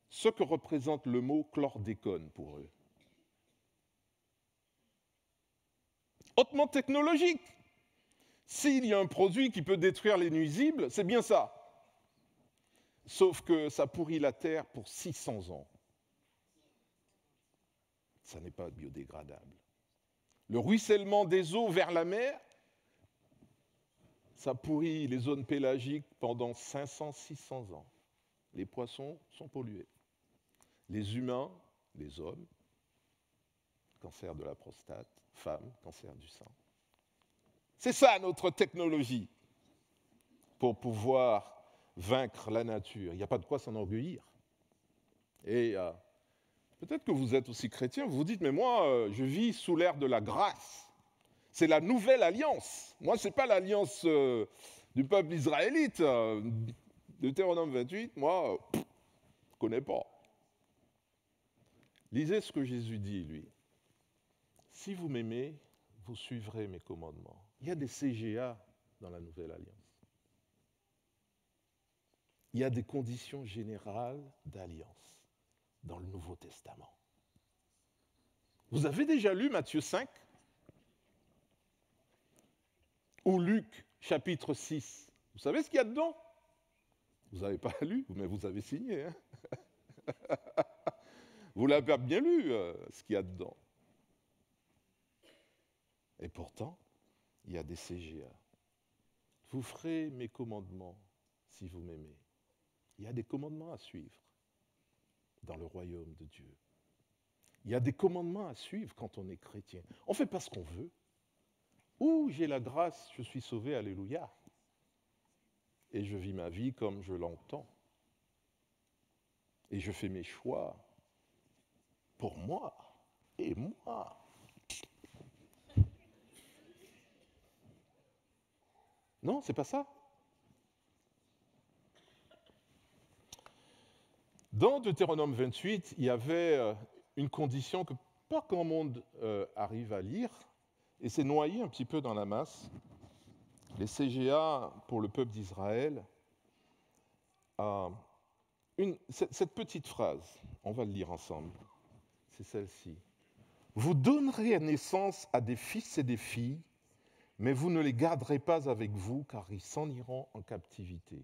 [SPEAKER 3] ce que représente le mot chlordécone pour eux. Hautement technologique. S'il y a un produit qui peut détruire les nuisibles, c'est bien ça. Sauf que ça pourrit la terre pour 600 ans. Ça n'est pas biodégradable. Le ruissellement des eaux vers la mer, ça pourrit les zones pélagiques pendant 500-600 ans. Les poissons sont pollués. Les humains, les hommes, cancer de la prostate, femmes, cancer du sein. C'est ça notre technologie pour pouvoir vaincre la nature. Il n'y a pas de quoi s'enorgueillir. Et peut-être que vous êtes aussi chrétien, vous vous dites, mais moi, je vis sous l'ère de la grâce. C'est la nouvelle alliance. Moi, ce n'est pas l'alliance du peuple israélite. Deutéronome 28, moi, je ne connais pas. Lisez ce que Jésus dit, lui. Si vous m'aimez, vous suivrez mes commandements. Il y a des CGA dans la Nouvelle Alliance. Il y a des conditions générales d'alliance dans le Nouveau Testament. Vous avez déjà lu Matthieu 5 ou Luc chapitre 6? Vous savez ce qu'il y a dedans? Vous n'avez pas lu, mais vous avez signé. Hein. Vous l'avez bien lu, ce qu'il y a dedans. Et pourtant, il y a des CGA. Vous ferez mes commandements si vous m'aimez. Il y a des commandements à suivre dans le royaume de Dieu. Il y a des commandements à suivre quand on est chrétien. On ne fait pas ce qu'on veut. Ouh, j'ai la grâce, je suis sauvé, alléluia. Et je vis ma vie comme je l'entends. Et je fais mes choix pour moi et moi. Non, c'est pas ça. Dans Deutéronome 28, il y avait une condition que pas grand monde arrive à lire, et c'est noyé un petit peu dans la masse. Les CGA pour le peuple d'Israël, cette petite phrase, on va le lire ensemble, c'est celle-ci. Vous donnerez naissance à des fils et des filles, mais vous ne les garderez pas avec vous, car ils s'en iront en captivité.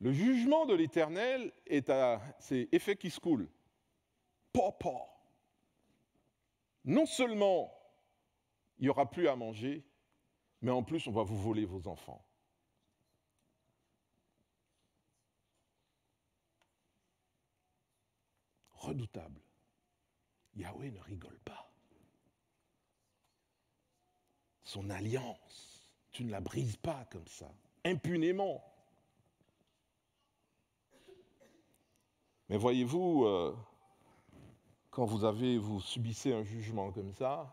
[SPEAKER 3] Le jugement de l'Éternel c'est effet qui se coule. Papa. Non seulement il n'y aura plus à manger, mais en plus on va vous voler vos enfants. Redoutable. Yahweh ne rigole pas. Son alliance, tu ne la brises pas comme ça, impunément. Mais voyez-vous, quand vous subissez un jugement comme ça,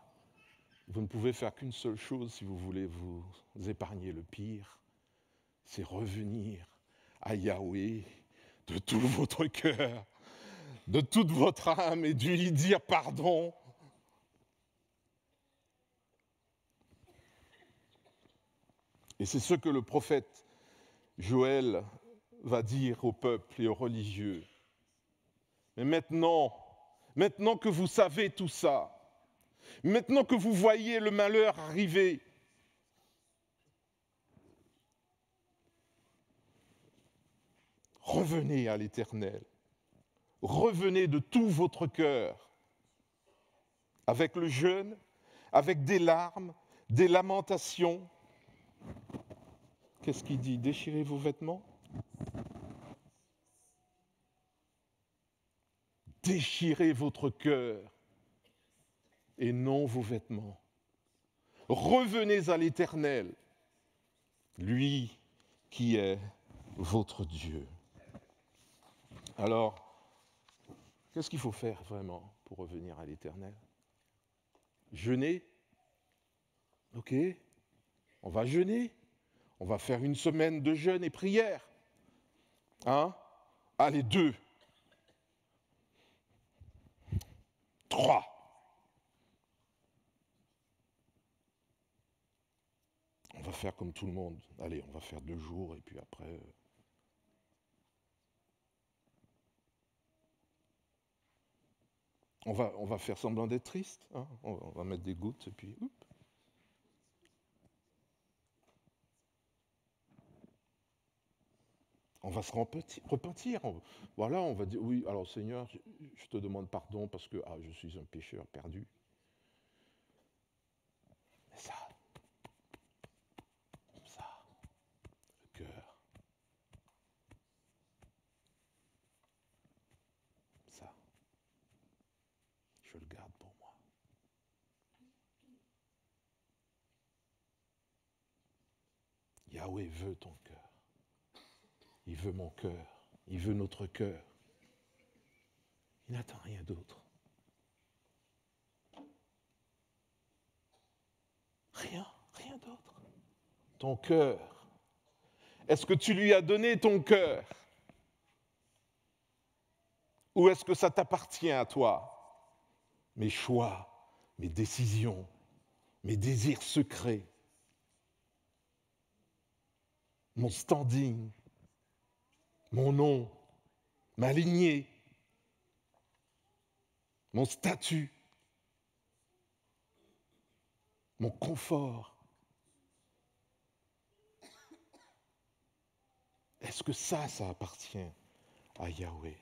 [SPEAKER 3] vous ne pouvez faire qu'une seule chose si vous voulez vous épargner le pire, c'est revenir à Yahweh de tout votre cœur, de toute votre âme et de lui dire pardon. Et c'est ce que le prophète Joël va dire au peuple et aux religieux. Mais maintenant que vous savez tout ça, maintenant que vous voyez le malheur arriver, revenez à l'Éternel. Revenez de tout votre cœur, avec le jeûne, avec des larmes, des lamentations. Qu'est-ce qu'il dit? Déchirez vos vêtements? Déchirez votre cœur et non vos vêtements. Revenez à l'Éternel, lui qui est votre Dieu. Alors, qu'est-ce qu'il faut faire vraiment pour revenir à l'Éternel? Jeûner? Ok, on va jeûner. On va faire une semaine de jeûne et prière. Hein? Allez, 2. 3. On va faire comme tout le monde. Allez, on va faire 2 jours et puis après... On va faire semblant d'être triste. Hein? On va mettre des gouttes et puis... On va se repentir. Voilà, on va dire, oui, alors Seigneur, je te demande pardon parce que je suis un pécheur perdu. Mais ça, le cœur, ça, je le garde pour moi. Yahweh veut ton cœur. Il veut mon cœur, il veut notre cœur. Il n'attend rien d'autre. Rien d'autre. Ton cœur. Est-ce que tu lui as donné ton cœur? Ou est-ce que ça t'appartient à toi? Mes choix, mes décisions, mes désirs secrets, mon standing, mon nom, ma lignée, mon statut, mon confort. Est-ce que ça appartient à Yahweh?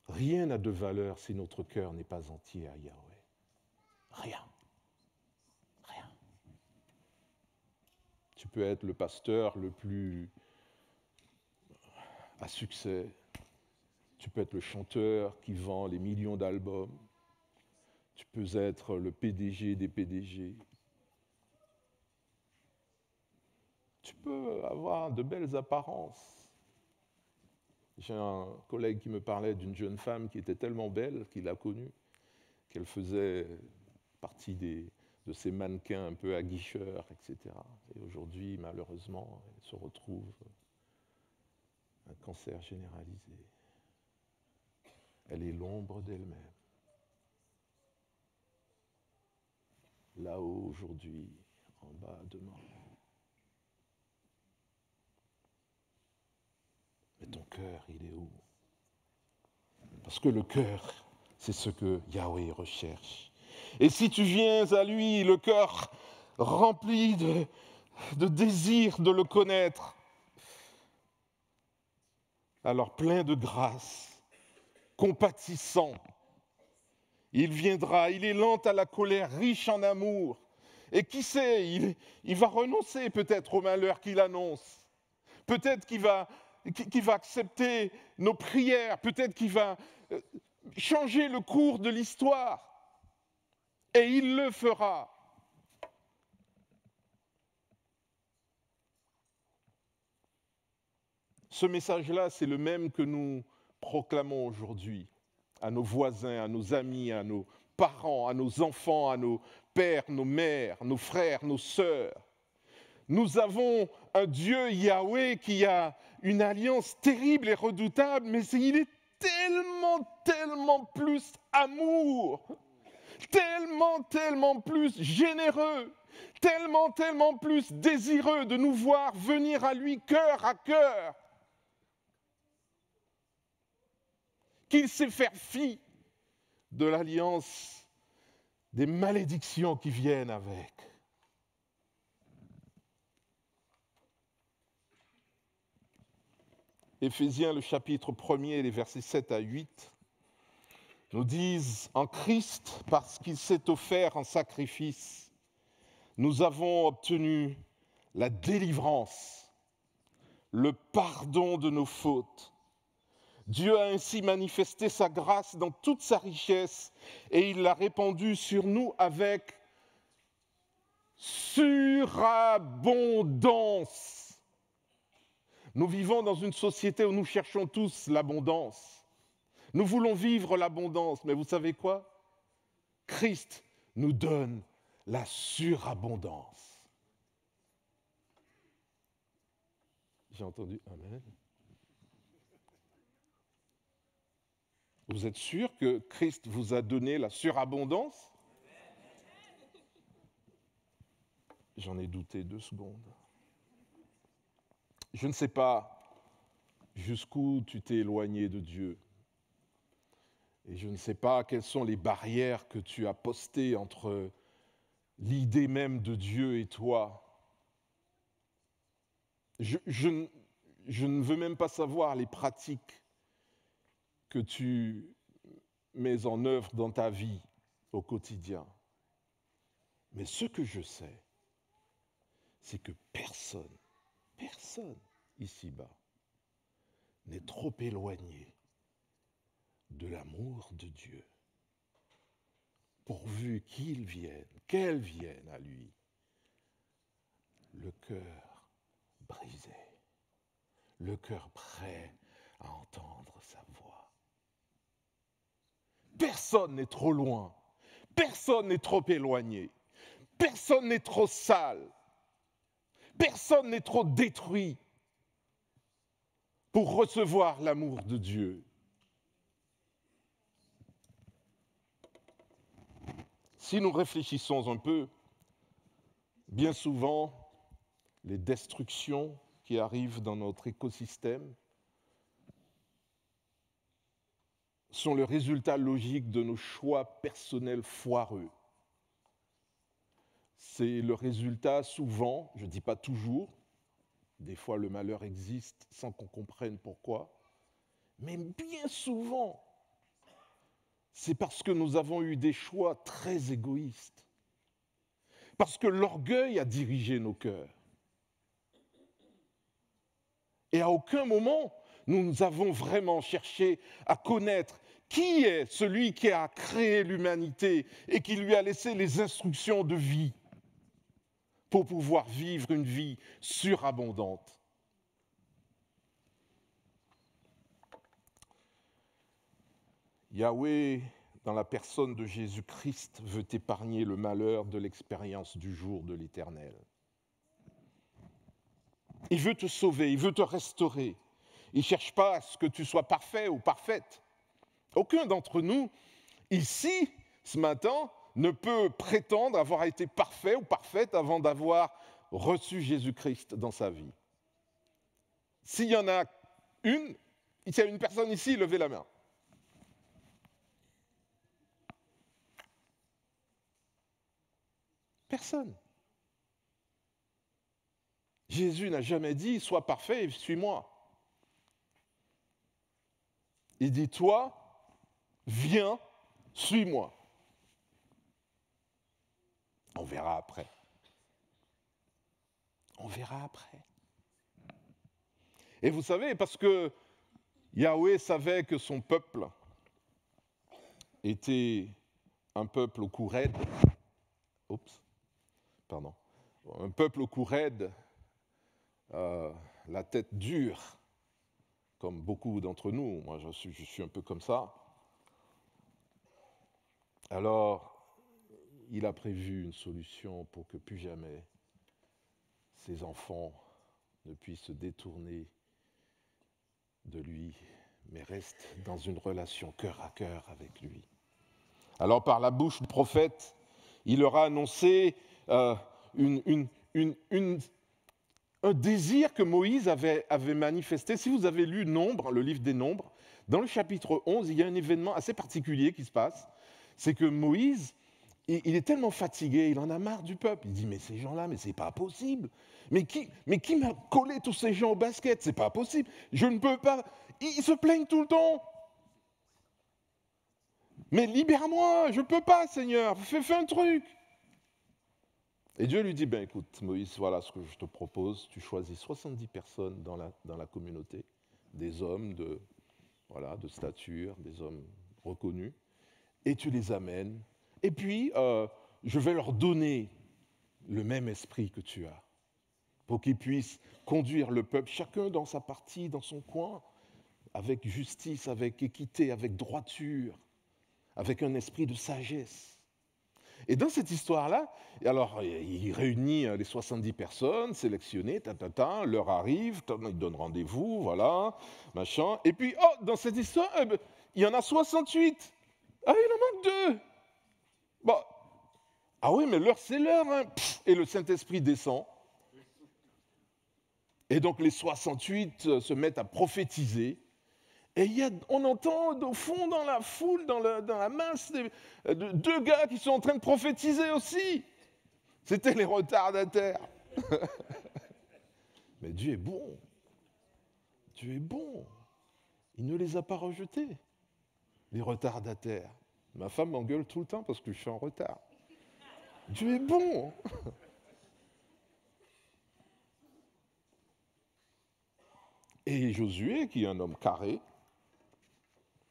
[SPEAKER 3] Rien n'a de valeur si notre cœur n'est pas entier à Yahweh. Rien. Tu peux être le pasteur le plus à succès. Tu peux être le chanteur qui vend les millions d'albums. Tu peux être le PDG des PDG. Tu peux avoir de belles apparences. J'ai un collègue qui me parlait d'une jeune femme qui était tellement belle qu'il l'a connue. qu'elle faisait partie de ces mannequins un peu aguicheurs, etc. Et aujourd'hui, malheureusement, elle se retrouve un cancer généralisé. Elle est l'ombre d'elle-même. Là-haut, aujourd'hui, en bas, demain. Mais ton cœur, il est où? Parce que le cœur, c'est ce que Yahweh recherche. Et si tu viens à lui, le cœur rempli de désir de le connaître, alors plein de grâce, compatissant, il viendra, il est lent à la colère, riche en amour. Et qui sait, il va renoncer peut-être au malheur qu'il annonce. Peut-être qu'il va accepter nos prières, peut-être qu'il va changer le cours de l'histoire. Et il le fera. Ce message-là, c'est le même que nous proclamons aujourd'hui à nos voisins, à nos amis, à nos parents, à nos enfants, à nos pères, nos mères, nos frères, nos sœurs. Nous avons un Dieu, Yahweh, qui a une alliance terrible et redoutable, mais il est tellement plus amour, tellement plus généreux, tellement plus désireux de nous voir venir à lui cœur à cœur, qu'il sait faire fi de l'alliance des malédictions qui viennent avec. Éphésiens, le chapitre 1er, les versets 7 à 8, nous disent « En Christ, parce qu'il s'est offert en sacrifice, nous avons obtenu la délivrance, le pardon de nos fautes. Dieu a ainsi manifesté sa grâce dans toute sa richesse et il l'a répandue sur nous avec surabondance. » Nous vivons dans une société où nous cherchons tous l'abondance. Nous voulons vivre l'abondance, mais vous savez quoi? Christ nous donne la surabondance. J'ai entendu Amen. Vous êtes sûr que Christ vous a donné la surabondance? J'en ai douté 2 secondes. Je ne sais pas jusqu'où tu t'es éloigné de Dieu. Et je ne sais pas quelles sont les barrières que tu as postées entre l'idée même de Dieu et toi. Je ne veux même pas savoir les pratiques que tu mets en œuvre dans ta vie au quotidien. Mais ce que je sais, c'est que personne ici-bas n'est trop éloigné de l'amour de Dieu, pourvu qu'elle vienne à lui, le cœur brisé, le cœur prêt à entendre sa voix. Personne n'est trop loin, personne n'est trop éloigné, personne n'est trop sale, personne n'est trop détruit pour recevoir l'amour de Dieu. Si nous réfléchissons un peu, bien souvent, les destructions qui arrivent dans notre écosystème sont le résultat logique de nos choix personnels foireux. C'est le résultat souvent, je ne dis pas toujours, des fois le malheur existe sans qu'on comprenne pourquoi, mais bien souvent, c'est parce que nous avons eu des choix très égoïstes, parce que l'orgueil a dirigé nos cœurs. Et à aucun moment, nous avons vraiment cherché à connaître qui est celui qui a créé l'humanité et qui lui a laissé les instructions de vie pour pouvoir vivre une vie surabondante. Yahweh, dans la personne de Jésus-Christ, veut t'épargner le malheur de l'expérience du jour de l'Éternel. Il veut te sauver, il veut te restaurer. Il ne cherche pas à ce que tu sois parfait ou parfaite. Aucun d'entre nous, ici, ce matin, ne peut prétendre avoir été parfait ou parfaite avant d'avoir reçu Jésus-Christ dans sa vie. S'il y en a une, s'il y a une personne ici, levez la main. Personne. Jésus n'a jamais dit « Sois parfait et suis-moi ». Il dit « Toi, viens, suis-moi ». On verra après. On verra après. Et vous savez, parce que Yahweh savait que son peuple était un peuple au cou raide. Un peuple au cou raide, la tête dure, comme beaucoup d'entre nous. Moi, je suis un peu comme ça. Alors, il a prévu une solution pour que plus jamais ses enfants ne puissent se détourner de lui, mais restent dans une relation cœur à cœur avec lui. Alors, par la bouche du prophète, il leur a annoncé un désir que Moïse avait manifesté. Si vous avez lu Nombres, le livre des Nombres, dans le chapitre 11, il y a un événement assez particulier qui se passe. C'est que Moïse, il est tellement fatigué, il en a marre du peuple. Il dit, mais ces gens-là, mais c'est pas possible. Mais qui m'a collé tous ces gens au basket? C'est pas possible. Je ne peux pas. Ils se plaignent tout le temps. Mais libère-moi, je ne peux pas, Seigneur. Fais un truc. Et Dieu lui dit, ben écoute, Moïse, voilà ce que je te propose. Tu choisis 70 personnes dans la communauté, des hommes de stature, des hommes reconnus, et tu les amènes. Et puis, je vais leur donner le même esprit que tu as, pour qu'ils puissent conduire le peuple, chacun dans sa partie, dans son coin, avec justice, avec équité, avec droiture, avec un esprit de sagesse. Et dans cette histoire-là, alors il réunit les 70 personnes, sélectionnées, l'heure arrive, il donne rendez-vous, voilà, machin. Et puis, dans cette histoire, il y en a 68. Ah, il en manque 2. Bon. Ah oui, mais l'heure, c'est l'heure. Hein. Et le Saint-Esprit descend. Et donc les 68 se mettent à prophétiser. Et on entend au fond, dans la foule, dans la masse, deux gars qui sont en train de prophétiser aussi. C'était les retardataires. Mais Dieu est bon. Dieu est bon. Il ne les a pas rejetés, les retardataires. Ma femme m'engueule tout le temps parce que je suis en retard. Dieu est bon. Et Josué, qui est un homme carré,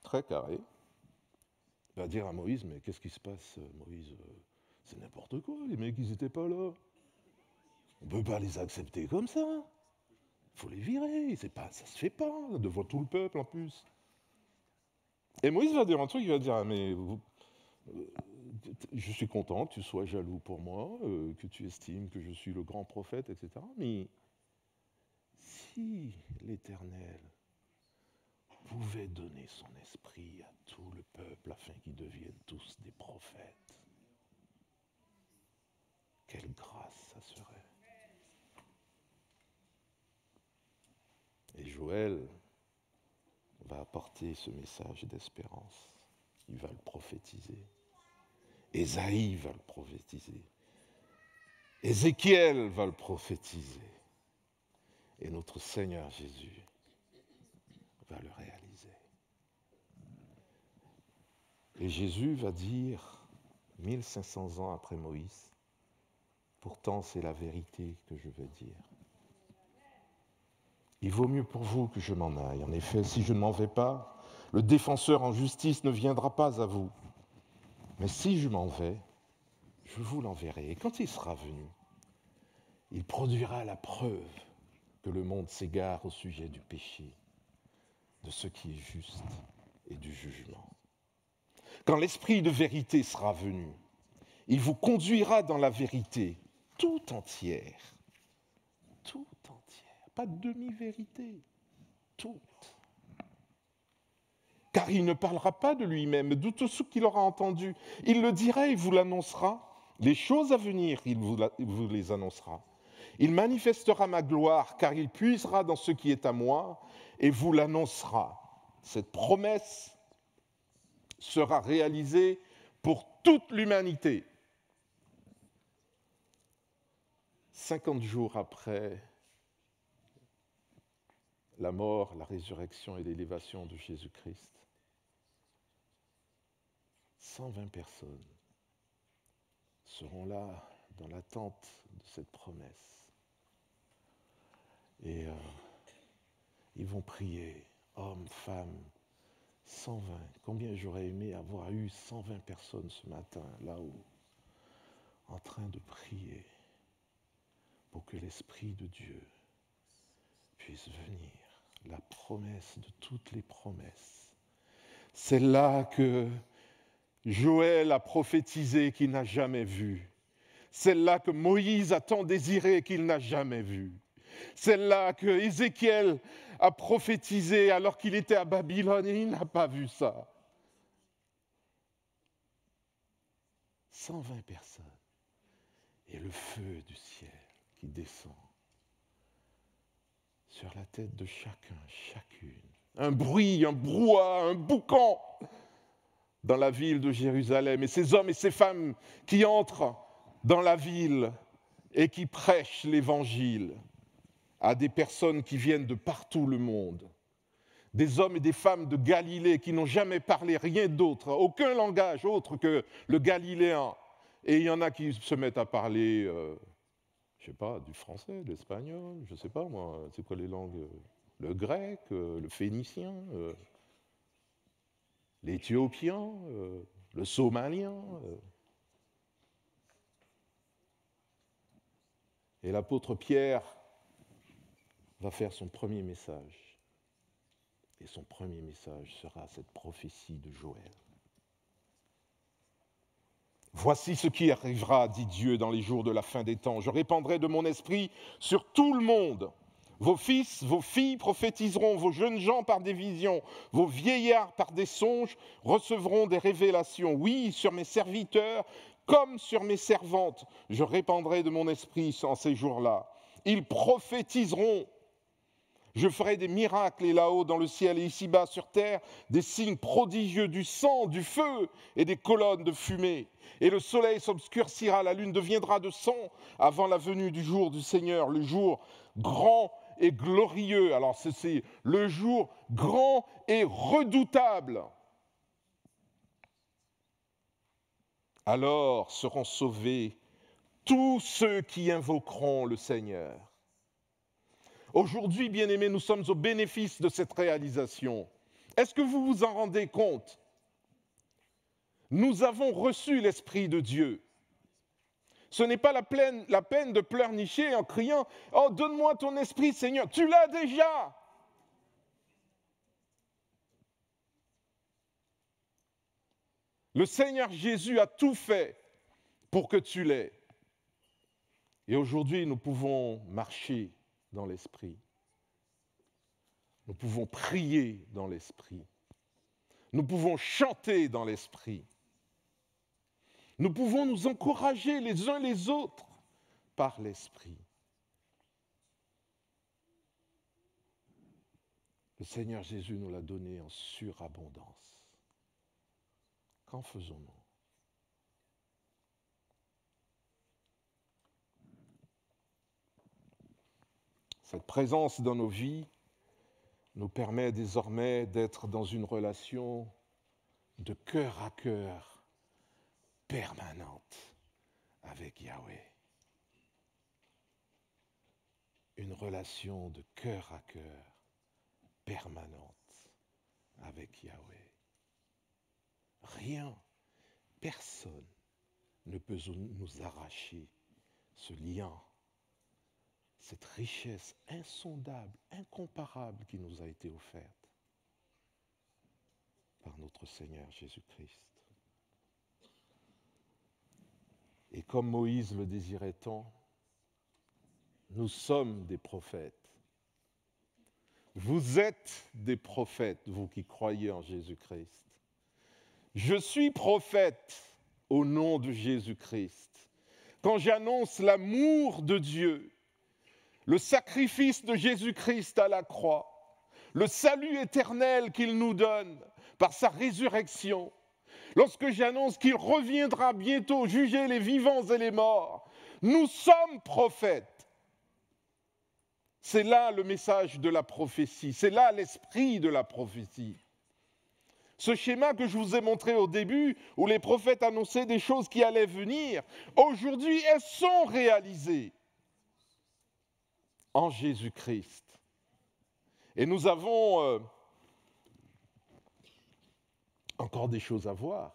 [SPEAKER 3] très carré, va dire à Moïse, mais qu'est-ce qui se passe, Moïse? C'est n'importe quoi, les mecs, ils n'étaient pas là. On ne peut pas les accepter comme ça. Il faut les virer, ça ne se fait pas, devant tout le peuple en plus. Et Moïse va dire un truc, il va dire, mais je suis content que tu sois jaloux pour moi, que tu estimes que je suis le grand prophète, etc. Mais si l'Éternel pouvait donner son esprit à tout le peuple afin qu'ils deviennent tous des prophètes, quelle grâce ça serait. Et Joël va apporter ce message d'espérance. Il va le prophétiser. Ésaïe va le prophétiser. Ézéchiel va le prophétiser. Et notre Seigneur Jésus va le réaliser. Et Jésus va dire, 1500 ans après Moïse, pourtant c'est la vérité que je veux dire. Il vaut mieux pour vous que je m'en aille. En effet, si je ne m'en vais pas, le défenseur en justice ne viendra pas à vous. Mais si je m'en vais, je vous l'enverrai. Et quand il sera venu, il produira la preuve que le monde s'égare au sujet du péché, de ce qui est juste et du jugement. Quand l'Esprit de vérité sera venu, il vous conduira dans la vérité tout entière. Tout entière. Pas de demi-vérité. Toute. Car il ne parlera pas de lui-même, de tout ce qu'il aura entendu. Il le dira et vous l'annoncera. Les choses à venir, il vous les annoncera. Il manifestera ma gloire, car il puisera dans ce qui est à moi et vous l'annoncera. Cette promesse sera réalisée pour toute l'humanité. 50 jours après la mort, la résurrection et l'élévation de Jésus-Christ, 120 personnes seront là dans l'attente de cette promesse. Et ils vont prier, hommes, femmes, 120. Combien j'aurais aimé avoir eu 120 personnes ce matin, là-haut, en train de prier pour que l'Esprit de Dieu puisse venir. La promesse de toutes les promesses. Celle-là que Joël a prophétisée qu'il n'a jamais vue. Celle-là que Moïse a tant désirée qu'il n'a jamais vue. Celle-là que Ézéchiel a prophétisée alors qu'il était à Babylone et il n'a pas vu ça. 120 personnes. Et le feu du ciel qui descend sur la tête de chacun, chacune. Un bruit, un brouhaha, un boucan dans la ville de Jérusalem. Et ces hommes et ces femmes qui entrent dans la ville et qui prêchent l'évangile à des personnes qui viennent de partout le monde. Des hommes et des femmes de Galilée qui n'ont jamais parlé rien d'autre, aucun langage autre que le galiléen. Et il y en a qui se mettent à parler, je ne sais pas, du français, de l'espagnol, je ne sais pas moi, c'est quoi les langues? Le grec, le phénicien, l'éthiopien, le somalien. Et l'apôtre Pierre va faire son premier message. Et son premier message sera cette prophétie de Joël. Voici ce qui arrivera, dit Dieu, dans les jours de la fin des temps. Je répandrai de mon esprit sur tout le monde. Vos fils, vos filles prophétiseront, vos jeunes gens par des visions, vos vieillards par des songes recevront des révélations. Oui, sur mes serviteurs comme sur mes servantes, je répandrai de mon esprit en ces jours-là. Ils prophétiseront. Je ferai des miracles, et là-haut dans le ciel et ici-bas sur terre, des signes prodigieux, du sang, du feu et des colonnes de fumée. Et le soleil s'obscurcira, la lune deviendra de sang avant la venue du jour du Seigneur, le jour grand et glorieux. Alors c'est le jour grand et redoutable. Alors seront sauvés tous ceux qui invoqueront le Seigneur. Aujourd'hui, bien-aimés, nous sommes au bénéfice de cette réalisation. Est-ce que vous vous en rendez compte? Nous avons reçu l'Esprit de Dieu. Ce n'est pas la peine de pleurnicher en criant « Oh, donne-moi ton esprit, Seigneur !» Tu l'as déjà. Le Seigneur Jésus a tout fait pour que tu l'aies. Et aujourd'hui, nous pouvons marcher dans l'Esprit. Nous pouvons prier dans l'Esprit. Nous pouvons chanter dans l'Esprit. Nous pouvons nous encourager les uns les autres par l'Esprit. Le Seigneur Jésus nous l'a donné en surabondance. Qu'en faisons-nous? Cette présence dans nos vies nous permet désormais d'être dans une relation de cœur à cœur permanente avec Yahweh. Une relation de cœur à cœur permanente avec Yahweh. Rien, personne ne peut nous arracher ce lien, cette richesse insondable, incomparable qui nous a été offerte par notre Seigneur Jésus-Christ. Et comme Moïse le désirait tant, nous sommes des prophètes. Vous êtes des prophètes, vous qui croyez en Jésus-Christ. Je suis prophète au nom de Jésus-Christ. Quand j'annonce l'amour de Dieu, le sacrifice de Jésus-Christ à la croix, le salut éternel qu'il nous donne par sa résurrection, lorsque j'annonce qu'il reviendra bientôt juger les vivants et les morts, nous sommes prophètes. C'est là le message de la prophétie, c'est là l'esprit de la prophétie. Ce schéma que je vous ai montré au début, où les prophètes annonçaient des choses qui allaient venir, aujourd'hui, elles sont réalisées en Jésus-Christ. Et nous avons encore des choses à voir.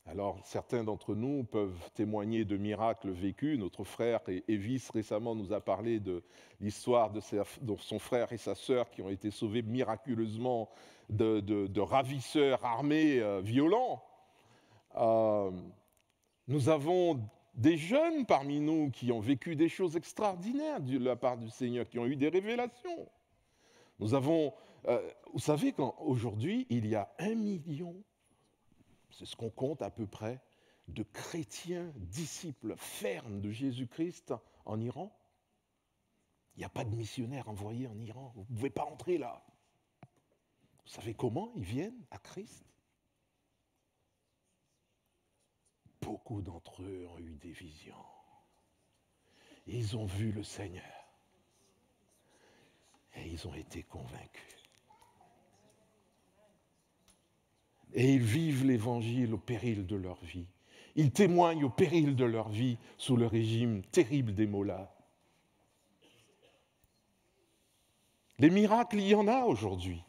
[SPEAKER 3] Alors, certains d'entre nous peuvent témoigner de miracles vécus. Notre frère Evis récemment nous a parlé de l'histoire de son frère et sa sœur qui ont été sauvés miraculeusement de ravisseurs armés violents. Nous avons des jeunes parmi nous qui ont vécu des choses extraordinaires de la part du Seigneur, qui ont eu des révélations. Nous avons, vous savez qu'aujourd'hui, il y a 1 million, c'est ce qu'on compte à peu près, de chrétiens, disciples fermes de Jésus-Christ en Iran. Il n'y a pas de missionnaires envoyés en Iran. Vous ne pouvez pas entrer là. Vous savez comment ils viennent à Christ? Beaucoup d'entre eux ont eu des visions. Ils ont vu le Seigneur. Et ils ont été convaincus. Et ils vivent l'Évangile au péril de leur vie. Ils témoignent au péril de leur vie sous le régime terrible des mollahs. Les miracles, il y en a aujourd'hui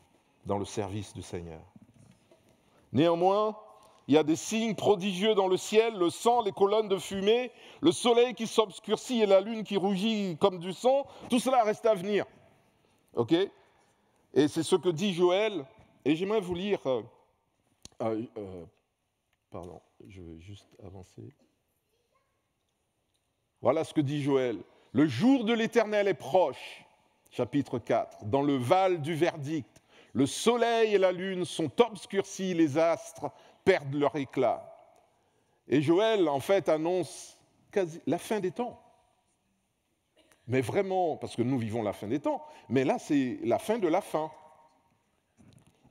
[SPEAKER 3] dans le service du Seigneur. Néanmoins, il y a des signes prodigieux dans le ciel, le sang, les colonnes de fumée, le soleil qui s'obscurcit et la lune qui rougit comme du sang. Tout cela reste à venir. OK ? Et c'est ce que dit Joël. Et j'aimerais vous lire... pardon, je vais juste avancer. Voilà ce que dit Joël. Le jour de l'Éternel est proche, chapitre 4. Dans le val du verdict, le soleil et la lune sont obscurcis, les astres perdent leur éclat. Et Joël, en fait, annonce la fin des temps. Mais vraiment, parce que nous vivons la fin des temps, mais là, c'est la fin de la fin.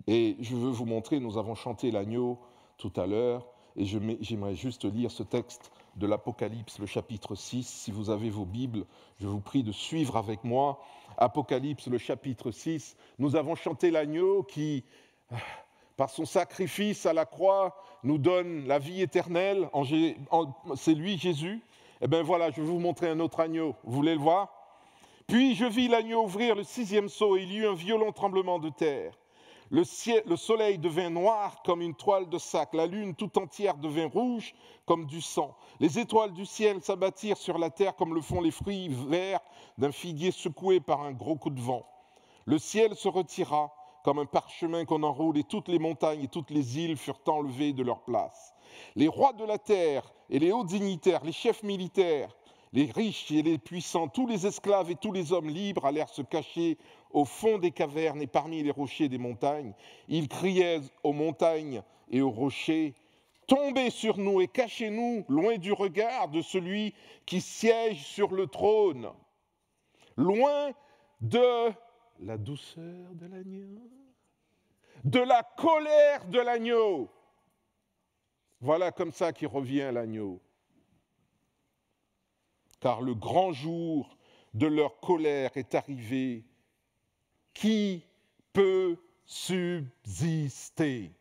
[SPEAKER 3] Et je veux vous montrer, nous avons chanté l'agneau tout à l'heure, et j'aimerais juste lire ce texte de l'Apocalypse, le chapitre 6. Si vous avez vos Bibles, je vous prie de suivre avec moi. Apocalypse, le chapitre 6. Nous avons chanté l'agneau qui, par son sacrifice à la croix, nous donne la vie éternelle. C'est lui, Jésus. Eh bien voilà, je vais vous montrer un autre agneau. Vous voulez le voir? Puis je vis l'agneau ouvrir le 6e sceau, et il y eut un violent tremblement de terre. Le soleil devint noir comme une toile de sac, la lune tout entière devint rouge comme du sang. Les étoiles du ciel s'abattirent sur la terre comme le font les fruits verts d'un figuier secoué par un gros coup de vent. Le ciel se retira comme un parchemin qu'on enroule, et toutes les montagnes et toutes les îles furent enlevées de leur place. Les rois de la terre et les hauts dignitaires, les chefs militaires, les riches et les puissants, tous les esclaves et tous les hommes libres allèrent se cacher au fond des cavernes et parmi les rochers des montagnes. Ils criaient aux montagnes et aux rochers, « Tombez sur nous et cachez-nous loin du regard de celui qui siège sur le trône, loin de la douceur de l'agneau, de la colère de l'agneau. » Voilà comme ça qu'il revient l'agneau. Car le grand jour de leur colère est arrivé. Qui peut subsister?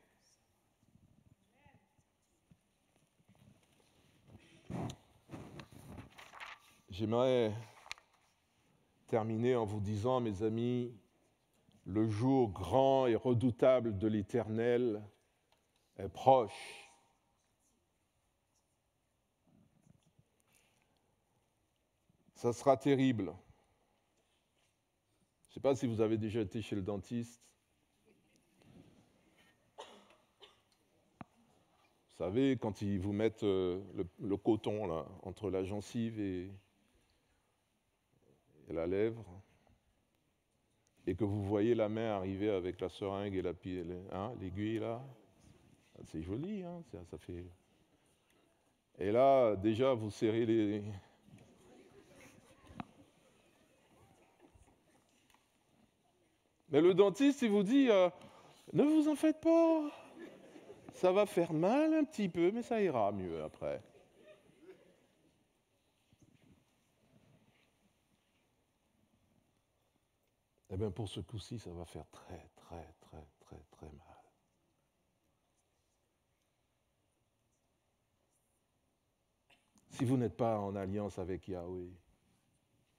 [SPEAKER 3] J'aimerais terminer en vous disant, mes amis, le jour grand et redoutable de l'Éternel est proche. Ça sera terrible. Je ne sais pas si vous avez déjà été chez le dentiste. Vous savez, quand ils vous mettent le coton là, entre la gencive et la lèvre, et que vous voyez la main arriver avec la seringue et l'aiguille là, c'est joli, hein, ça fait... Et là, déjà, vous serrez les... Mais le dentiste, il vous dit, ne vous en faites pas, ça va faire mal un petit peu, mais ça ira mieux après. Eh bien, pour ce coup-ci, ça va faire très, très, très, très, très mal. Si vous n'êtes pas en alliance avec Yahweh,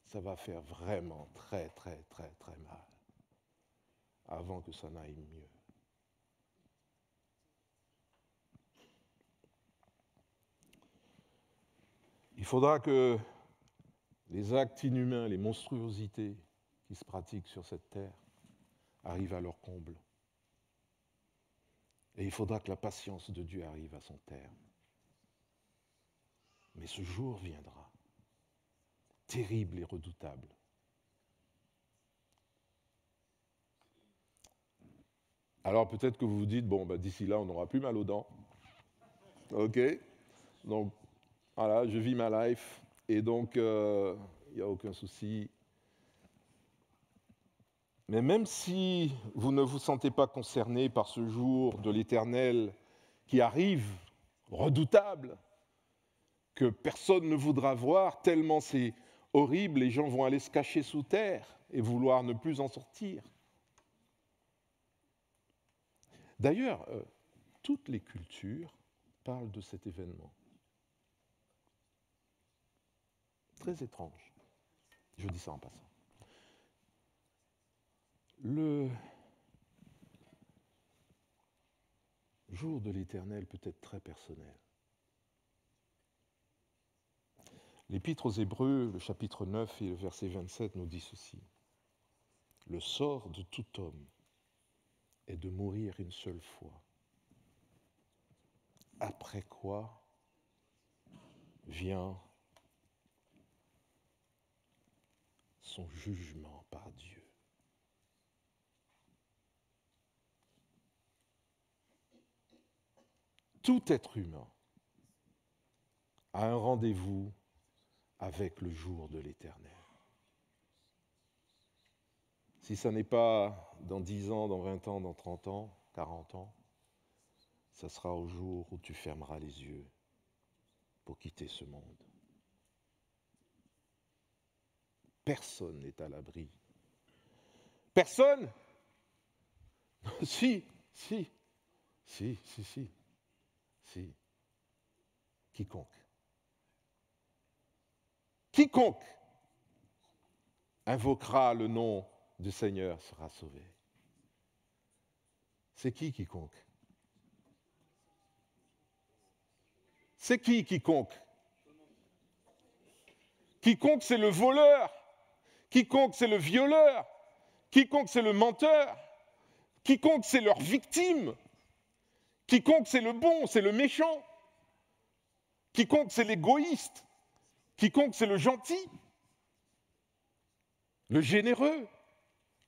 [SPEAKER 3] ça va faire vraiment très, très, très, très mal avant que ça n'aille mieux. Il faudra que les actes inhumains, les monstruosités qui se pratiquent sur cette terre arrivent à leur comble. Et il faudra que la patience de Dieu arrive à son terme. Mais ce jour viendra, terrible et redoutable. Alors peut-être que vous vous dites, bon, d'ici là, on n'aura plus mal aux dents. Ok, donc voilà, je vis ma life, et donc il n'y a aucun souci. Mais même si vous ne vous sentez pas concerné par ce jour de l'Éternel qui arrive, redoutable, que personne ne voudra voir, tellement c'est horrible, les gens vont aller se cacher sous terre et vouloir ne plus en sortir. D'ailleurs, toutes les cultures parlent de cet événement. Très étrange. Je dis ça en passant. Le jour de l'Éternel peut être très personnel. L'Épître aux Hébreux, le chapitre 9 et le verset 27 nous dit ceci. Le sort de tout homme est de mourir une seule fois. Après quoi vient son jugement par Dieu. Tout être humain a un rendez-vous avec le jour de l'Éternel. Si ça n'est pas dans 10 ans, dans 20 ans, dans 30 ans, 40 ans, ça sera au jour où tu fermeras les yeux pour quitter ce monde. Personne n'est à l'abri. Personne? Si. Quiconque invoquera le nom du Seigneur sera sauvé. C'est qui quiconque? C'est qui quiconque? Quiconque c'est le voleur, quiconque c'est le violeur, quiconque c'est le menteur, quiconque c'est leur victime, quiconque c'est le bon, c'est le méchant, quiconque c'est l'égoïste, quiconque c'est le gentil, le généreux,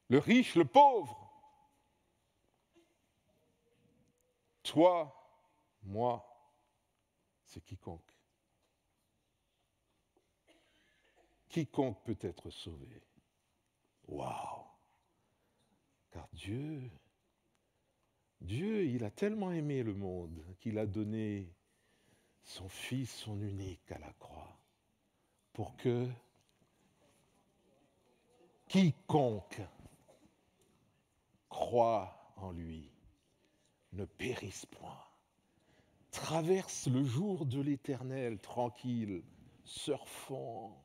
[SPEAKER 3] le riche, le pauvre. Toi, moi, c'est quiconque. Quiconque peut être sauvé. Waouh! Car Dieu, il a tellement aimé le monde qu'il a donné son Fils, son unique à la croix, pour que quiconque croit en lui ne périsse point, traverse le jour de l'Éternel tranquille, surfant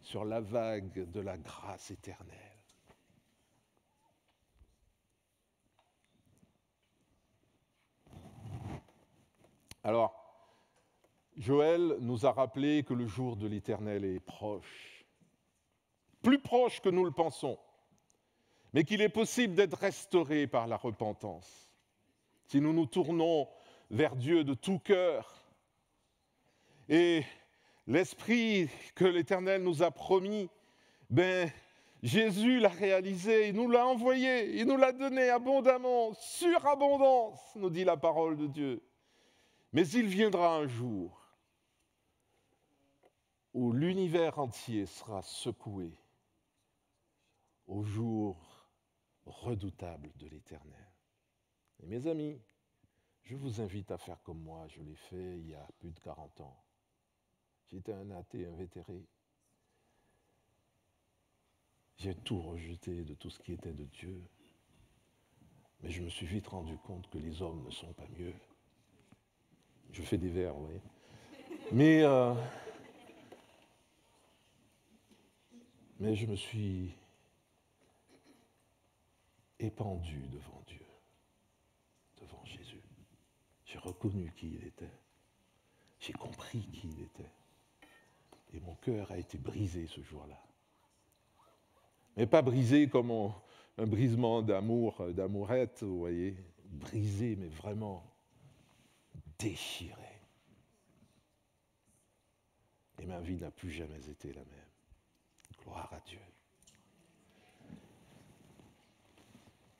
[SPEAKER 3] sur la vague de la grâce éternelle. Alors, Joël nous a rappelé que le jour de l'Éternel est proche, plus proche que nous le pensons, mais qu'il est possible d'être restauré par la repentance. Si nous nous tournons vers Dieu de tout cœur. Et l'Esprit que l'Éternel nous a promis, Jésus l'a réalisé, il nous l'a envoyé, il nous l'a donné abondamment, surabondance, nous dit la parole de Dieu. Mais il viendra un jour où l'univers entier sera secoué au jour redoutable de l'Éternel. Et mes amis, je vous invite à faire comme moi, je l'ai fait il y a plus de 40 ans. J'étais un athée invétéré. J'ai tout rejeté de tout ce qui était de Dieu. Mais je me suis vite rendu compte que les hommes ne sont pas mieux. Je fais des vers, vous voyez. Mais je me suis épandu devant Dieu, devant Jésus. J'ai reconnu qui il était. J'ai compris qui il était. Et mon cœur a été brisé ce jour-là. Mais pas brisé comme un brisement d'amour, d'amourette, vous voyez. Brisé, mais vraiment déchiré. Et ma vie n'a plus jamais été la même. Gloire à Dieu.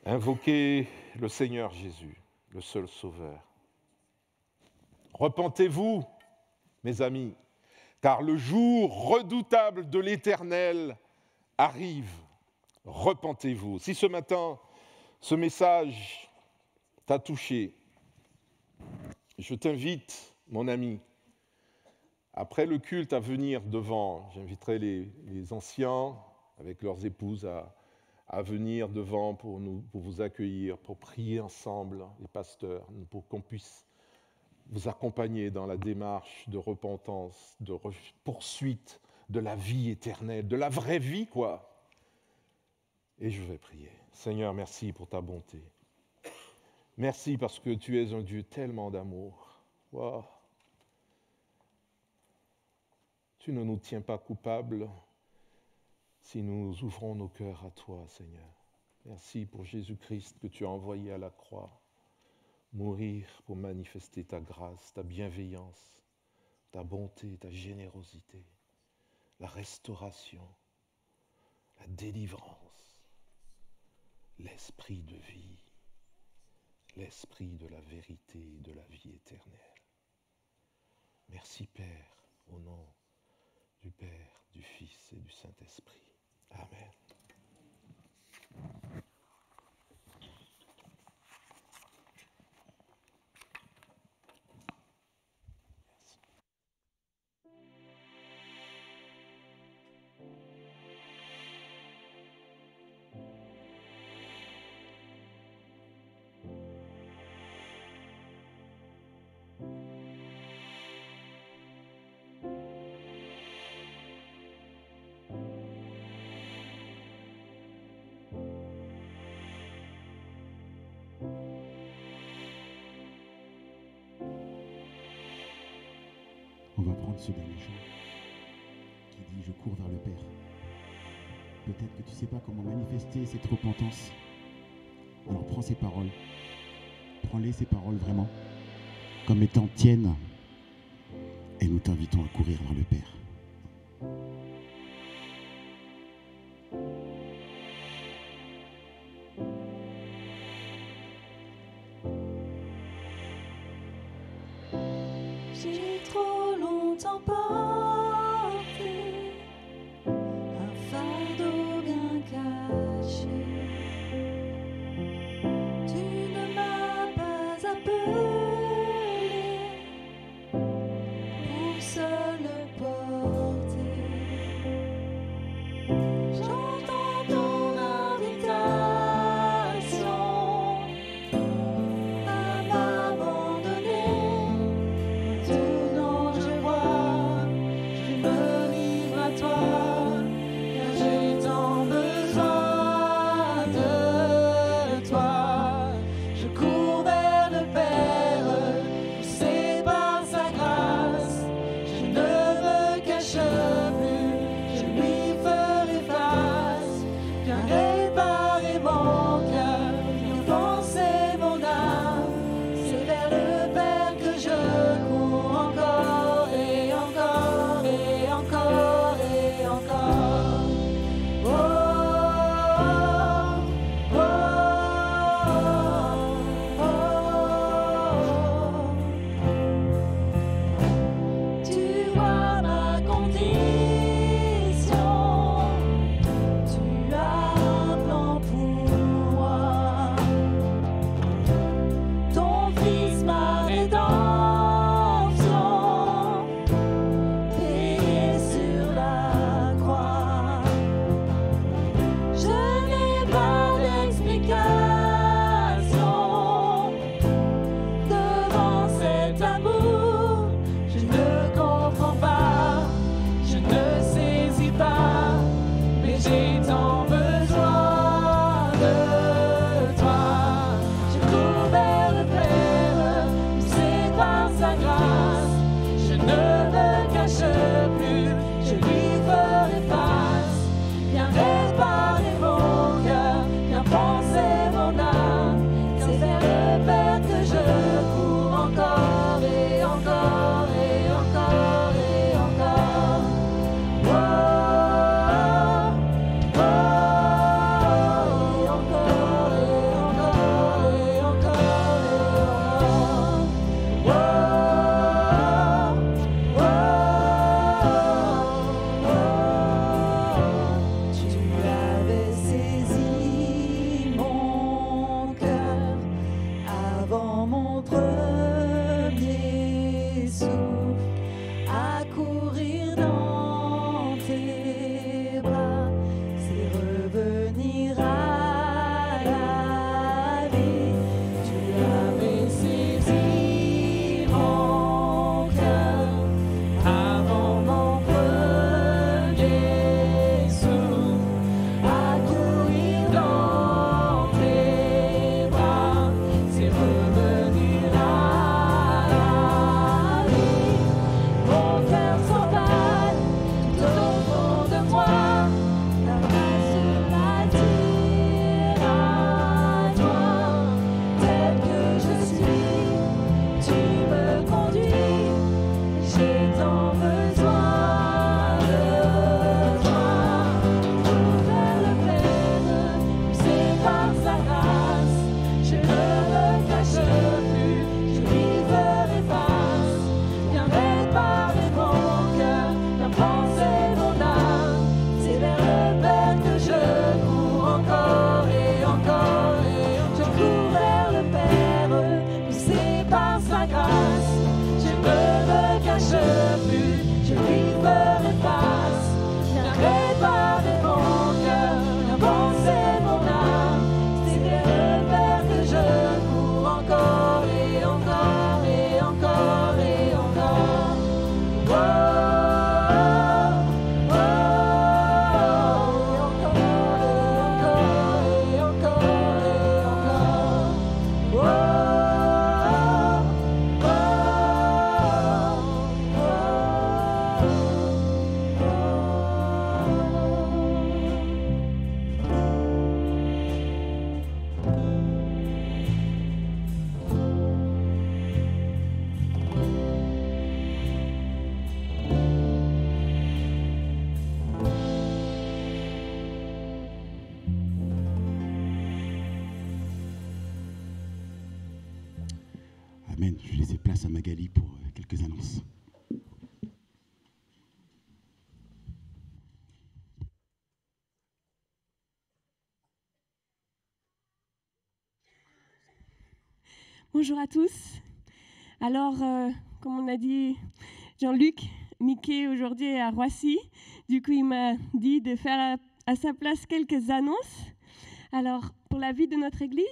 [SPEAKER 3] Invoquez le Seigneur Jésus, le seul Sauveur. Repentez-vous, mes amis, car le jour redoutable de l'Éternel arrive. Repentez-vous. Si ce matin, ce message t'a touché, je t'invite, mon ami, après le culte à venir devant. J'inviterai les anciens avec leurs épouses à venir devant pour vous accueillir, pour prier ensemble, les pasteurs, pour qu'on puisse vous accompagner dans la démarche de repentance, de poursuite de la vie éternelle, de la vraie vie, quoi. Et je vais prier. Seigneur, merci pour ta bonté. Merci parce que tu es un Dieu tellement d'amour. Wow. Tu ne nous tiens pas coupables si nous ouvrons nos cœurs à toi, Seigneur. Merci pour Jésus-Christ que tu as envoyé à la croix, mourir pour manifester ta grâce, ta bienveillance, ta bonté, ta générosité, la restauration, la délivrance, l'esprit de vie, l'esprit de la vérité et de la vie éternelle. Merci Père, au nom du Père, du Fils et du Saint-Esprit. Amen.
[SPEAKER 1] On va prendre ce dernier chant qui dit « Je cours vers le Père ». Peut-être que tu ne sais pas comment manifester cette repentance. Alors prends ces paroles. Prends-les, ces paroles, vraiment, comme étant tiennes. Et nous t'invitons à courir vers le Père.
[SPEAKER 4] J'ai trop longtemps porté un fardeau bien caché. Tu ne m'as pas appelé pour seul porter.
[SPEAKER 2] j'ai tant besoin de toi. Je cours vers le Père, c'est par sa grâce. Je ne me cache plus, je lui ferai face. Viens réparer mon cœur, viens penser mon âme. C'est vers le Père que je cours encore et encore et encore et encore. Oh, oh, et encore et encore et encore et encore. Tu avais saisi mon cœur avant mon premier souffle, à courir dans tes bras, c'est revenir à la vie. Tu avais saisi mon cœur avant mon premier souffle, à courir dans tes bras, c'est revenir à la vie. Mon cœur s'emballe tout au fond de moi, la grâce m'attire à toi. Tel que je suis, tu me conduis, j'ai tant besoin de toi. Cours vers le Père, c'est par sa grâce. Je ne me cache plus, je lui ferai face. Viens réparer mon cœur, viens penser mon âme. C'est vers le Père que je cours encore et encore et encore. Je cours vers le Père, poussé par sa grâce. Je ne me cache plus, je lui ferai face. Viens réparer mon cœur, viens penser mon âme. C'est vers le Père que je cours encore et encore et encore et encore. Oh, oh, et encore et encore et encore. Oh,
[SPEAKER 1] Amen. Je vais laisser place à Magali pour quelques annonces.
[SPEAKER 5] Bonjour à tous. Alors, comme on a dit, Jean-Luc, Mickey aujourd'hui est à Roissy. Du coup, il m'a dit de faire à sa place quelques annonces. Alors, pour la vie de notre Église,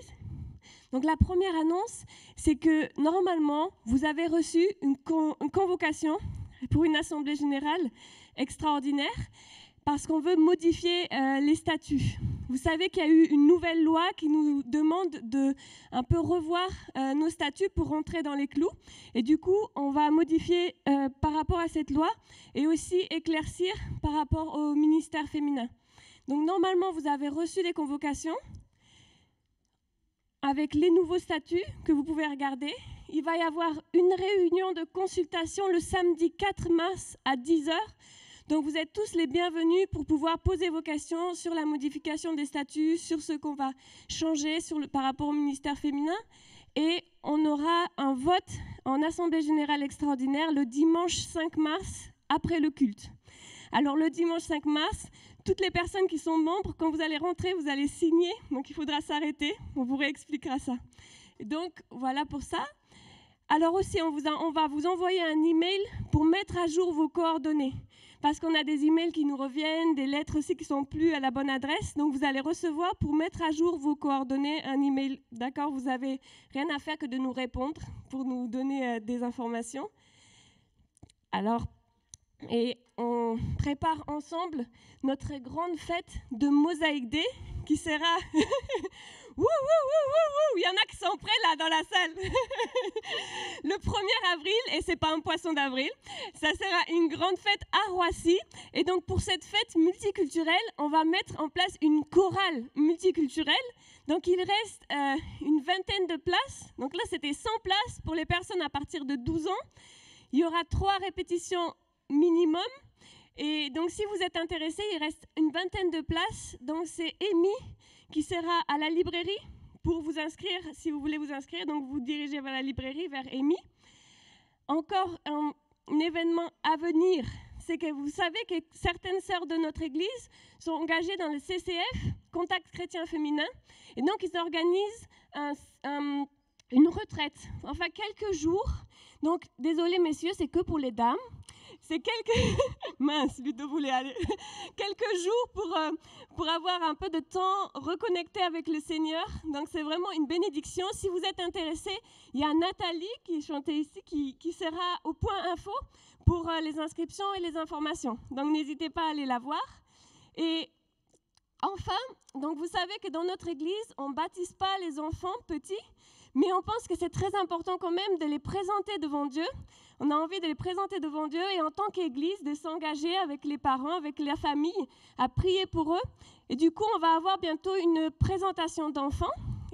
[SPEAKER 5] donc la première annonce, c'est que normalement, vous avez reçu une convocation pour une assemblée générale extraordinaire parce qu'on veut modifier les statuts. Vous savez qu'il y a eu une nouvelle loi qui nous demande de un peu revoir nos statuts pour rentrer dans les clous. Et du coup, on va modifier par rapport à cette loi et aussi éclaircir par rapport au ministère féminin. Donc normalement, vous avez reçu des convocations avec les nouveaux statuts que vous pouvez regarder. Il va y avoir une réunion de consultation le samedi 4 mars à 10h. Donc vous êtes tous les bienvenus pour pouvoir poser vos questions sur la modification des statuts, sur ce qu'on va changer par rapport au ministère féminin. Et on aura un vote en Assemblée générale extraordinaire le dimanche 5 mars après le culte. Alors le dimanche 5 mars, toutes les personnes qui sont membres, quand vous allez rentrer, vous allez signer. Donc il faudra s'arrêter, on vous réexpliquera ça. Et donc voilà pour ça. Alors aussi, on va vous envoyer un email pour mettre à jour vos coordonnées. Parce qu'on a des emails qui nous reviennent, des lettres aussi qui ne sont plus à la bonne adresse. Donc, vous allez recevoir pour mettre à jour vos coordonnées un email. D'accord ? Vous n'avez rien à faire que de nous répondre pour nous donner des informations. Alors, et on prépare ensemble notre grande fête de Mosaïque Day qui sera... Wouh, wouh, wouh, wouh, wouh, il y en a qui sont prêts là dans la salle. Le 1er avril, et c'est pas un poisson d'avril, ça sera une grande fête à Roissy. Et donc pour cette fête multiculturelle, on va mettre en place une chorale multiculturelle. Donc il reste une vingtaine de places. Donc là c'était 100 places pour les personnes à partir de 12 ans. Il y aura 3 répétitions minimum. Et donc si vous êtes intéressé, il reste une vingtaine de places. Donc c'est Amy qui sera à la librairie pour vous inscrire, si vous voulez vous inscrire. Donc vous dirigez vers la librairie, vers Amy. Encore un événement à venir, c'est que vous savez que certaines sœurs de notre église sont engagées dans le CCF, Contact Chrétien Féminin, et donc ils organisent une retraite, enfin quelques jours. Donc désolé messieurs, c'est que pour les dames. C'est quelques... Mince, Ludo voulait aller. Quelques jours pour avoir un peu de temps reconnecté avec le Seigneur. Donc c'est vraiment une bénédiction. Si vous êtes intéressés, il y a Nathalie qui chantait ici, qui sera au point info pour les inscriptions et les informations. Donc n'hésitez pas à aller la voir. Et enfin, donc vous savez que dans notre église, on ne baptise pas les enfants petits, mais on pense que c'est très important quand même de les présenter devant Dieu. On a envie de les présenter devant Dieu et en tant qu'église, de s'engager avec les parents, avec la famille, à prier pour eux. Et du coup, on va avoir bientôt une présentation d'enfants.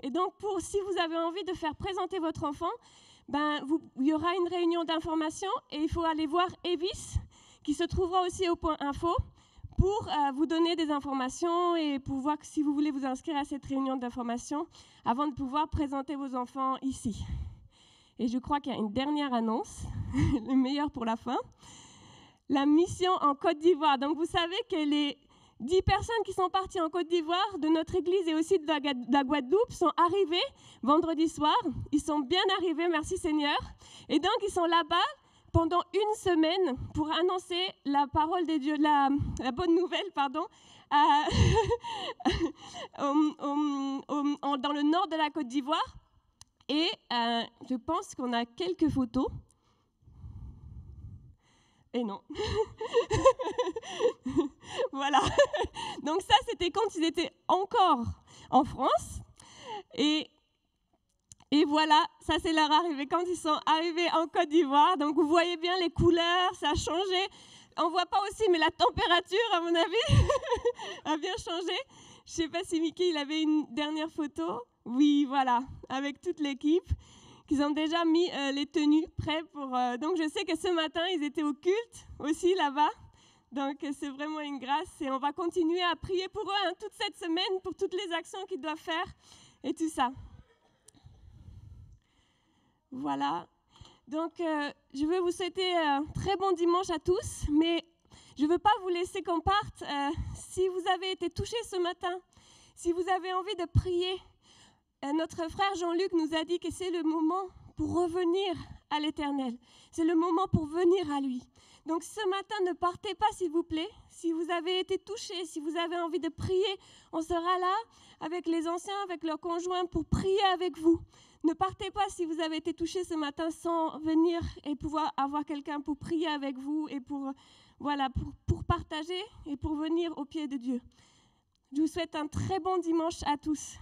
[SPEAKER 5] Et donc, si vous avez envie de faire présenter votre enfant, il y aura une réunion d'information et il faut aller voir Evis, qui se trouvera aussi au point info, pour vous donner des informations et pour voir si vous voulez vous inscrire à cette réunion d'information avant de pouvoir présenter vos enfants ici. Et je crois qu'il y a une dernière annonce, le meilleur pour la fin. La mission en Côte d'Ivoire. Donc vous savez que les 10 personnes qui sont parties en Côte d'Ivoire de notre église et aussi de la Guadeloupe sont arrivées vendredi soir. Ils sont bien arrivés, merci Seigneur. Et donc ils sont là-bas pendant une semaine pour annoncer la parole de Dieu, la bonne nouvelle, pardon, dans le nord de la Côte d'Ivoire. Et je pense qu'on a quelques photos. Et non. Voilà. Donc ça, c'était quand ils étaient encore en France. Et voilà, ça c'est leur arrivée quand ils sont arrivés en Côte d'Ivoire. Donc vous voyez bien les couleurs, ça a changé. On ne voit pas aussi, mais la température, à mon avis, a bien changé. Je ne sais pas si Mickey, il avait une dernière photo. Oui, voilà, avec toute l'équipe, qu'ils ont déjà mis les tenues prêts pour... Donc je sais que ce matin, ils étaient au culte aussi là-bas. Donc c'est vraiment une grâce. Et on va continuer à prier pour eux toute cette semaine, pour toutes les actions qu'ils doivent faire et tout ça. Voilà. Donc je veux vous souhaiter un très bon dimanche à tous, mais je ne veux pas vous laisser qu'on parte. Si vous avez été touchés ce matin, si vous avez envie de prier, notre frère Jean-Luc nous a dit que c'est le moment pour revenir à l'Éternel. C'est le moment pour venir à lui. Donc ce matin, ne partez pas s'il vous plaît. Si vous avez été touchés, si vous avez envie de prier, on sera là avec les anciens, avec leurs conjoints pour prier avec vous. Ne partez pas si vous avez été touchés ce matin sans venir et pouvoir avoir quelqu'un pour prier avec vous et pour partager et pour venir au pied de Dieu. Je vous souhaite un très bon dimanche à tous.